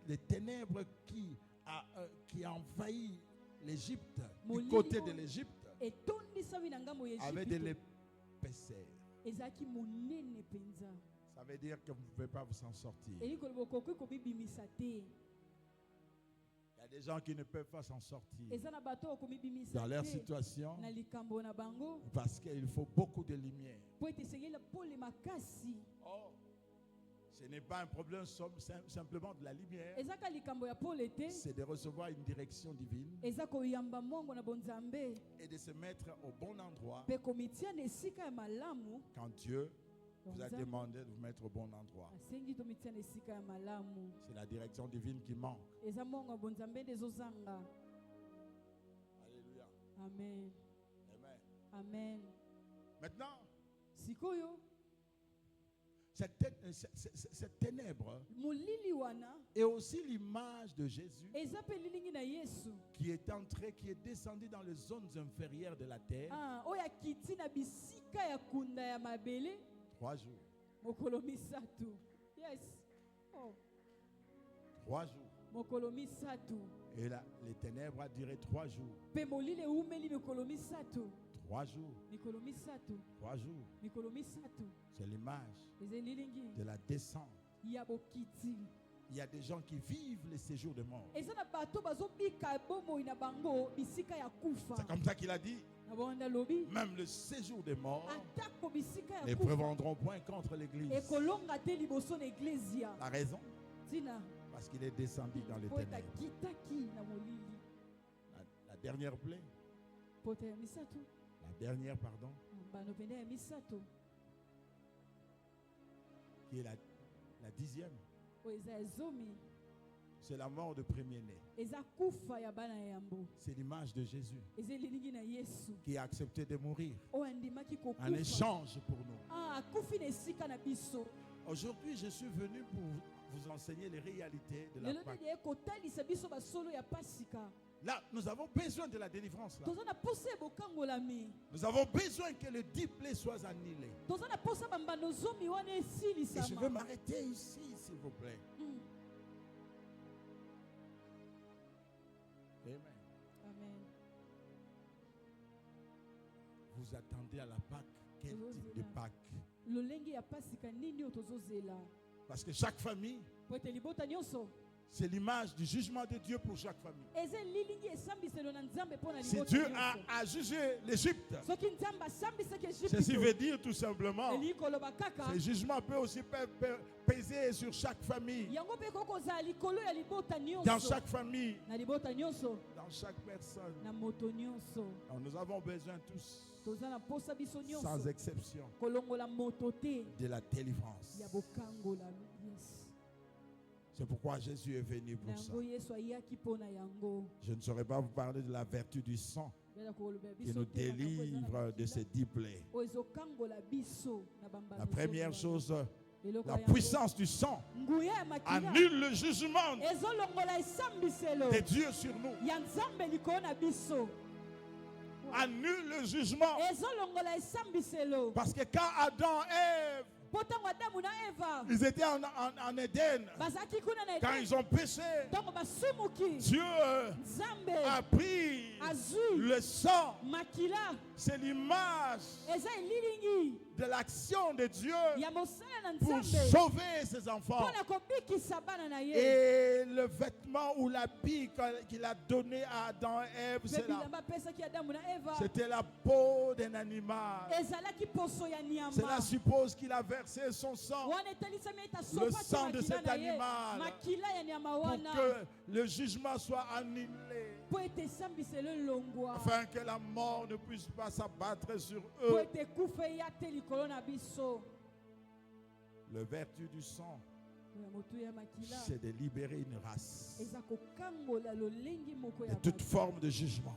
les ténèbres qui a envahi l'Égypte, du côté de l'Égypte, avait de l'épaisseur. Ça veut dire que vous ne pouvez pas vous en sortir. Il y a des gens qui ne peuvent pas s'en sortir dans leur situation parce qu'il faut beaucoup de lumière. Oh, ce n'est pas un problème simplement de la lumière. C'est de recevoir une direction divine et de se mettre au bon endroit quand Dieu vous a demandé de vous mettre au bon endroit. C'est la direction divine qui manque. Alléluia. Amen. Amen. Amen. Maintenant, cette ténèbre est aussi l'image de Jésus qui est entré, qui est descendu dans les zones inférieures de la terre. 3 jours. Yes. Oh. 3 jours. Et là, les ténèbres a duré 3 jours. 3 jours. 3 jours. C'est l'image de la descente. Il y a des gens qui vivent les séjours de mort. C'est comme ça qu'il a dit. Même le séjour des morts ne prévendront point contre l'église. La raison? Parce qu'il est descendu dans les ténèbres. La dernière plaie. La dernière, pardon. Qui est la 10e. C'est la mort de premier-né. C'est l'image de Jésus qui a accepté de mourir en échange pour nous. Aujourd'hui, je suis venu pour vous enseigner les réalités de la Pâque. Là, nous avons besoin de la délivrance. Là. Nous avons besoin que le 10 plaies soient annulées. Et je veux m'arrêter ici, s'il vous plaît. Amen. Amen. Vous attendez à la Pâque. Quel type de Pâque? Parce que chaque famille, C'est l'image du jugement de Dieu pour chaque famille. Si Dieu a jugé l'Égypte, ceci veut dire tout simplement que ce jugement peut aussi peser sur chaque famille. Dans chaque famille. Dans chaque personne. Alors nous avons besoin tous, sans exception, de la délivrance. C'est pourquoi Jésus est venu pour ça. Je ne saurais pas vous parler de la vertu du sang qui nous délivre de ces 10 plaies. La première chose, la puissance du sang annule le jugement de Dieu sur nous. Annule le jugement. Parce que quand Adam et Ève, ils étaient en Éden. Quand ils ont péché, Dieu a pris le sang. C'est l'image de l'action de Dieu pour sauver ses enfants. Et le vêtement ou l'habit qu'il a donné à Adam et Ève, c'était la peau d'un animal. Cela suppose qu'il a versé son sang, le sang de cet animal, pour que le jugement soit annulé, afin que la mort ne puisse pas s'abattre sur eux. Le vertu du sang, c'est de libérer une race de toute forme de jugement.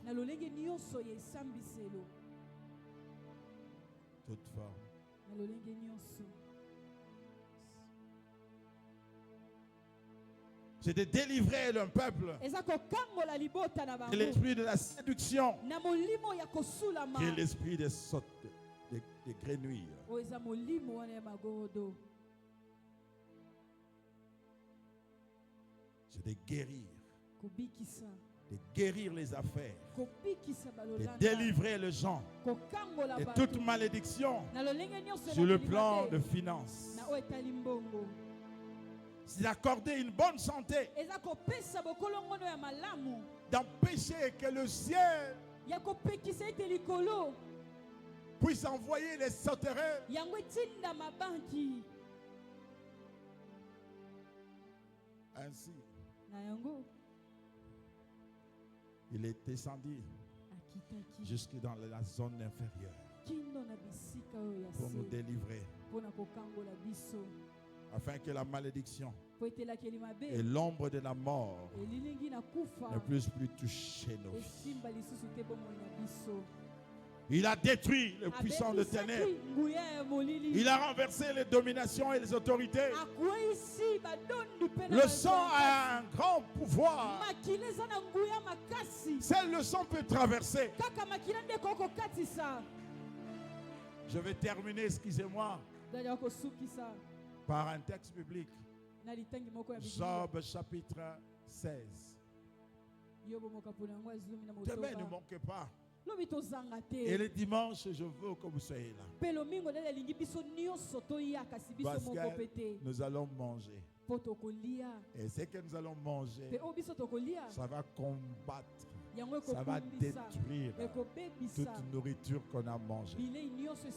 Toute forme. C'est de délivrer le peuple de l'esprit de la séduction, qui est l'esprit des grenouilles. C'est de guérir les affaires, de délivrer les gens de toute malédiction sur le plan de finances. C'est d'accorder une bonne santé, d'empêcher que le ciel puisse envoyer les sauterelles. Ainsi, il est descendu jusque dans la zone inférieure pour nous délivrer, afin que la malédiction et l'ombre de la mort ne puissent plus toucher nos vies. Il a détruit le puissant de ténèbres. Il a renversé les dominations et les autorités. Le sang a un grand pouvoir. Seul le sang peut traverser. Je vais terminer, excusez-moi, par un texte biblique. Job chapitre 16. Demain, ne manquez pas. Et le dimanche, je veux que vous soyez là. Parce que nous allons manger. Et ce que nous allons manger, ça va combattre, ça va détruire toute nourriture qu'on a mangée.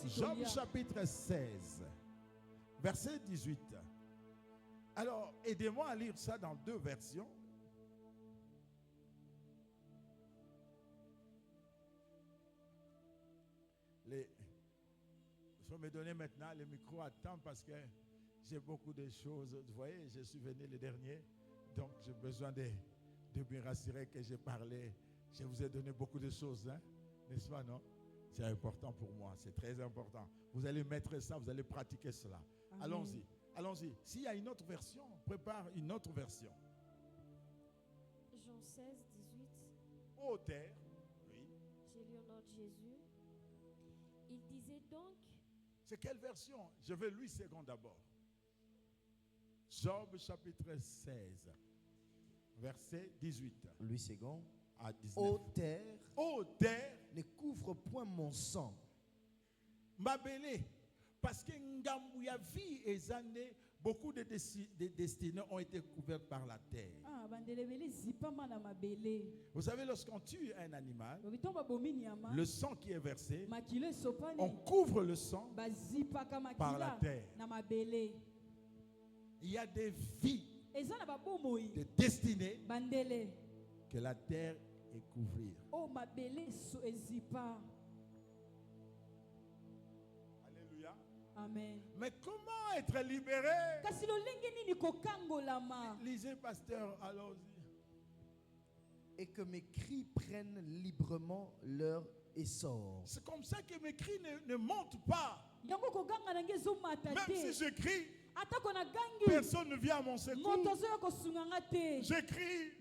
Job chapitre 16, verset 18. Alors, aidez-moi à lire ça dans 2 versions. Il faut me donner maintenant le micro à temps parce que j'ai beaucoup de choses. Vous voyez, je suis venu le dernier, donc j'ai besoin de me rassurer que j'ai parlé. Je vous ai donné beaucoup de choses, hein? N'est-ce pas, non? C'est important pour moi, c'est très important. Vous allez mettre ça, vous allez pratiquer cela. Amen. Allons-y, allons-y. S'il y a une autre version, prépare une autre version. Jean 16, 18. Ô terre, oui. J'ai lu au nom de Jésus. Il disait donc. C'est quelle version? Je veux Louis II d'abord. Job chapitre 16, verset 18. Louis II à 19. Ô terre, ne couvre point mon sang. Mabele, parce que ngambu ya vie ezane Beaucoup de destinées ont été couvertes par la terre. Vous savez, lorsqu'on tue un animal, le sang qui est versé, on couvre le sang par la terre. Il y a des vies, des destinées que la terre est couvrir. Alléluia. Amen. Mais comment être libéré? Lisez, pasteur, allons-y. Et que mes cris prennent librement leur essor. C'est comme ça que mes cris ne montent pas. Même si je crie, personne ne vient à mon secours. Je crie,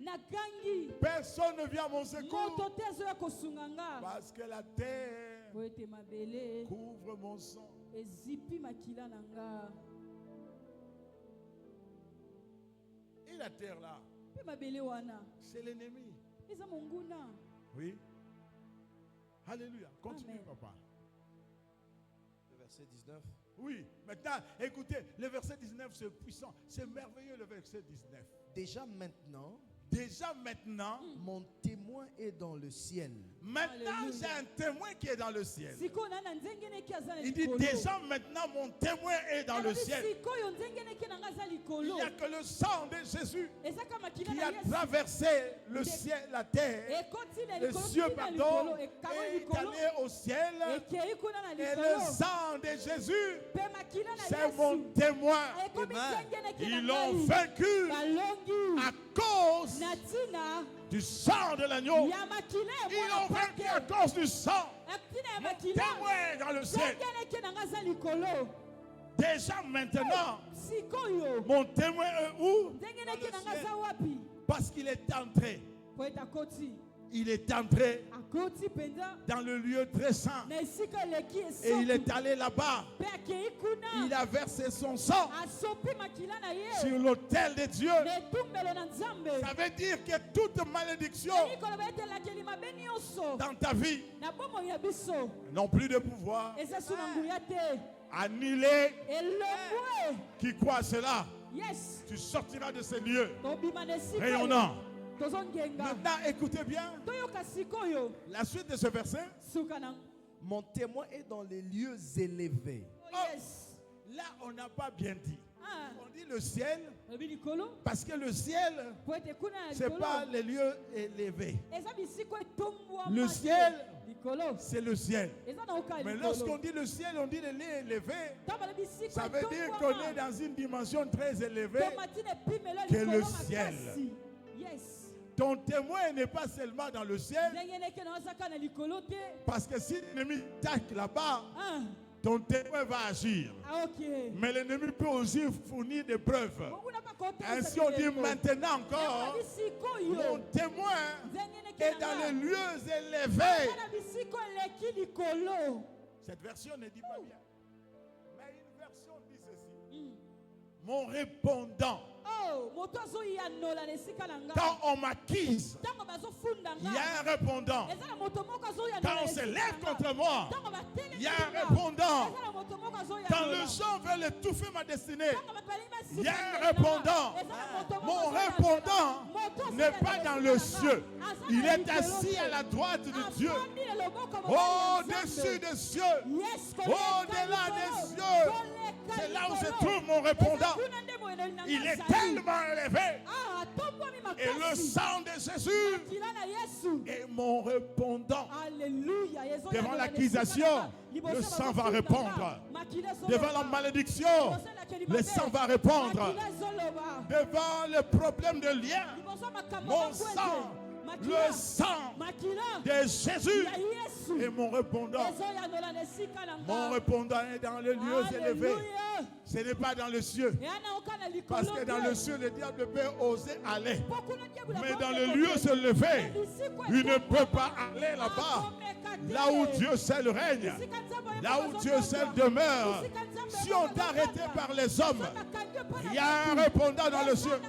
personne ne vient à mon secours. Parce que la terre couvre mon sang. Et la terre là, c'est l'ennemi. Oui. Alléluia. Continue, Amen. Papa. Le verset 19. Oui. Maintenant, écoutez, le verset 19, c'est puissant. C'est merveilleux, le verset 19. Déjà maintenant, mon témoin est dans le ciel. Maintenant, j'ai un témoin qui est dans le ciel. Il dit déjà maintenant, mon témoin est dans le ciel. Il n'y a que le sang de Jésus qui a traversé le ciel, la terre, le ciel, pardon, et est allé au ciel. Et le sang de Jésus, c'est mon témoin. Ils l'ont vaincu à cause du sang de l'agneau. Ils l'ont vaincu à cause du sang. Mon témoin dans le ciel. Déjà maintenant, mon témoin est où? Dans le ciel. Parce qu'il est entré. Il est entré dans le lieu très saint. Et il est allé là-bas. Il a versé son sang sur l'autel de Dieu. Ça veut dire que toute malédiction dans ta vie n'ont plus de pouvoir. Annulé. Qui croit à cela? Tu sortiras de ces lieux rayonnants. Maintenant, écoutez bien la suite de ce verset. Mon témoin est dans les lieux élevés. Là, on n'a pas bien dit. On dit le ciel parce que le ciel, ce n'est pas les lieux élevés. Le ciel, c'est le ciel. Mais lorsqu'on dit le ciel, on dit les lieux élevés. Ça veut dire qu'on est dans une dimension très élevée que le ciel. Ton témoin n'est pas seulement dans le ciel. Parce que si l'ennemi attaque là-bas, ton témoin va agir. Mais l'ennemi peut aussi fournir des preuves. Ainsi on dit maintenant encore, mon témoin est dans les lieux élevés. Cette version ne dit pas bien. Mais une version dit ceci. Mon répondant. Quand on m'accuse, il y a un répondant. Quand on se lève contre moi, il y a un répondant. Quand les gens veulent étouffer ma destinée, il y a un répondant. Mon répondant n'est pas dans le ciel. Il est assis à la droite de Dieu. Au-dessus des cieux. Au-delà des cieux. C'est là où se trouve mon répondant. Il est tellement élevé. Et le sang de Jésus est mon répondant. Devant l'accusation, le sang va répondre. Devant la malédiction, le sang va répondre. Devant le problème de lien, mon sang, le sang de Jésus est mon répondant. Mon répondant est dans les lieux élevés. Ce n'est pas dans le ciel. Parce que dans le ciel, le diable peut oser aller. Mais dans le lieu élevé, il ne peut pas aller là-bas. Là où Dieu seul règne. Là où Dieu seul demeure. Si on t'a arrêté par les hommes, il y a un répondant dans le ciel.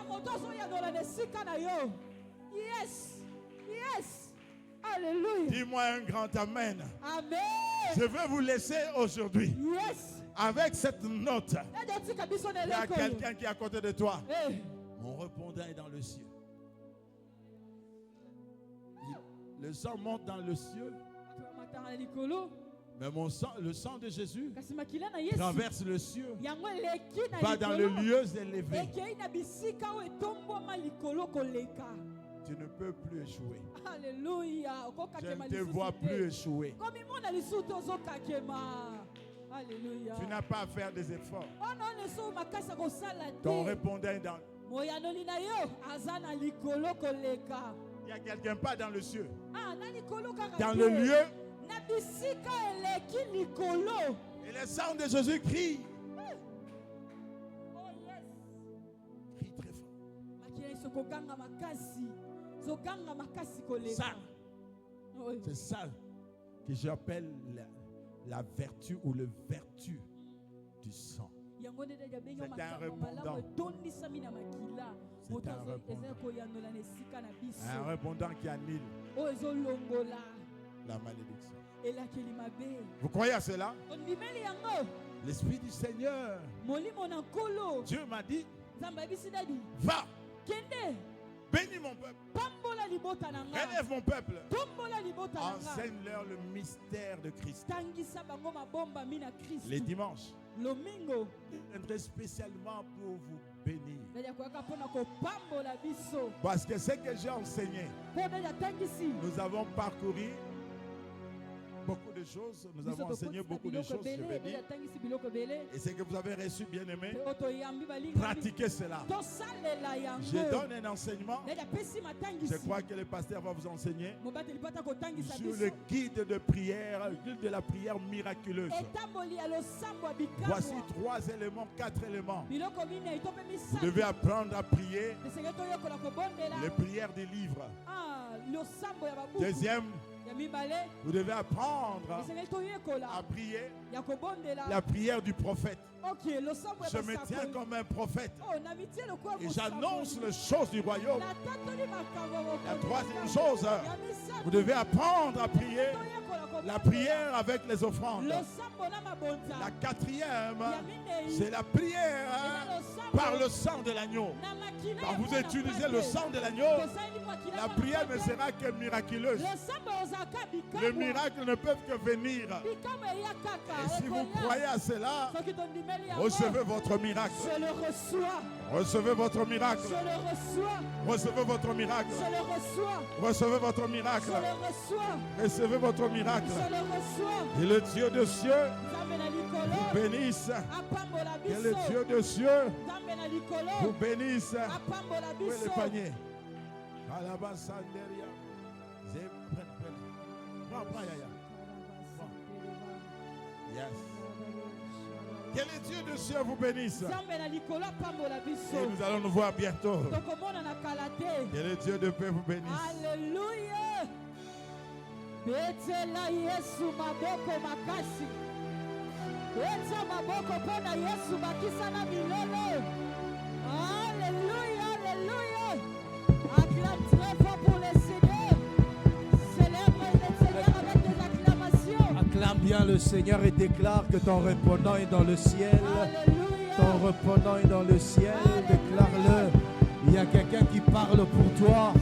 Alléluia. Dis-moi un grand amen. Amen. Je veux vous laisser aujourd'hui Avec cette note, il y a quelqu'un qui est à côté de toi. Mon répondant est dans le ciel. Le sang monte dans le ciel. Mais le sang de Jésus traverse le ciel, va dans les lieux élevés. Tu ne peux plus échouer. Alléluia. Je ne te vois plus échouer. Alléluia. Tu n'as pas à faire des efforts. Ton répondant est dans. Il y a quelqu'un pas dans le ciel. Dans le lieu. Et le sang de Jésus crie. Crie très fort. Ça, c'est ça que j'appelle la vertu ou le vertu du sang. C'est un répondant. C'est un répondant qui annule la malédiction. Vous croyez à cela? L'Esprit du Seigneur, Dieu m'a dit, va, bénis mon peuple, relève mon peuple, enseigne-leur le mystère de Christ. Les dimanches, je viendrai spécialement pour vous bénir. Parce que ce que j'ai enseigné, nous avons parcouru beaucoup de choses, nous avons enseigné beaucoup de choses, je vais dire. Et ce que vous avez reçu, bien aimé, pratiquez cela. Je donne un enseignement. Je crois que le pasteur va vous enseigner sur le guide de prière, le guide de la prière miraculeuse. Voici 3 éléments, 4 éléments. Vous devez apprendre à prier les prières des livres. Deuxième, vous devez apprendre à prier la prière du prophète. Je me tiens comme un prophète et j'annonce les choses du royaume. La troisième chose, vous devez apprendre à prier la prière avec les offrandes. La quatrième, c'est la prière par le sang de l'agneau. Quand vous utilisez le sang de l'agneau, la prière ne sera que miraculeuse. Les miracles ne peuvent que venir. Et si vous croyez à cela, recevez votre miracle. Je le reçois. Recevez votre miracle. Je le reçois. Recevez votre miracle. Je le reçois. Recevez votre miracle. Je le reçois. Recevez votre miracle. Je le reçois. Et le Dieu de cieux vous bénisse. Et le Dieu de cieux vous bénisse. Où est le panier? Prends, Yaya. Yes. Que le Dieu de cieux vous bénisse. Et nous allons nous voir bientôt. Que le Dieu de paix vous bénisse. Alléluia. Betela Yesu maboko makasi. Beta maboko pona Yesu bakisa na milele. Alléluia, alléluia. Acclame très fort pour le Seigneur. Célèbre le Seigneur avec des acclamations. Acclame bien le Seigneur et déclare que ton répondant est dans le ciel. Alléluia. Ton répondant est dans le ciel. Déclare-le. Il y a quelqu'un qui parle pour toi.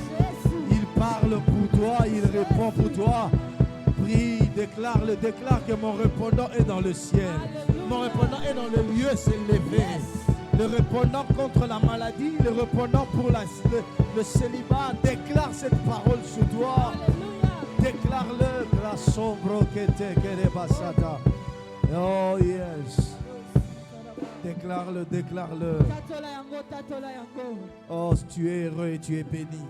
Il parle pour toi. Il répond pour toi. Prie, déclare-le. Déclare que mon répondant est dans le ciel. Alléluia. Mon répondant est dans le lieu élevé. Le répondant contre la maladie, le répondant pour le célibat. Déclare cette parole sur toi. Alléluia. Déclare-le. La sombre que te basata. Oh yes. Déclare-le, déclare-le. Oh, tu es heureux et tu es béni.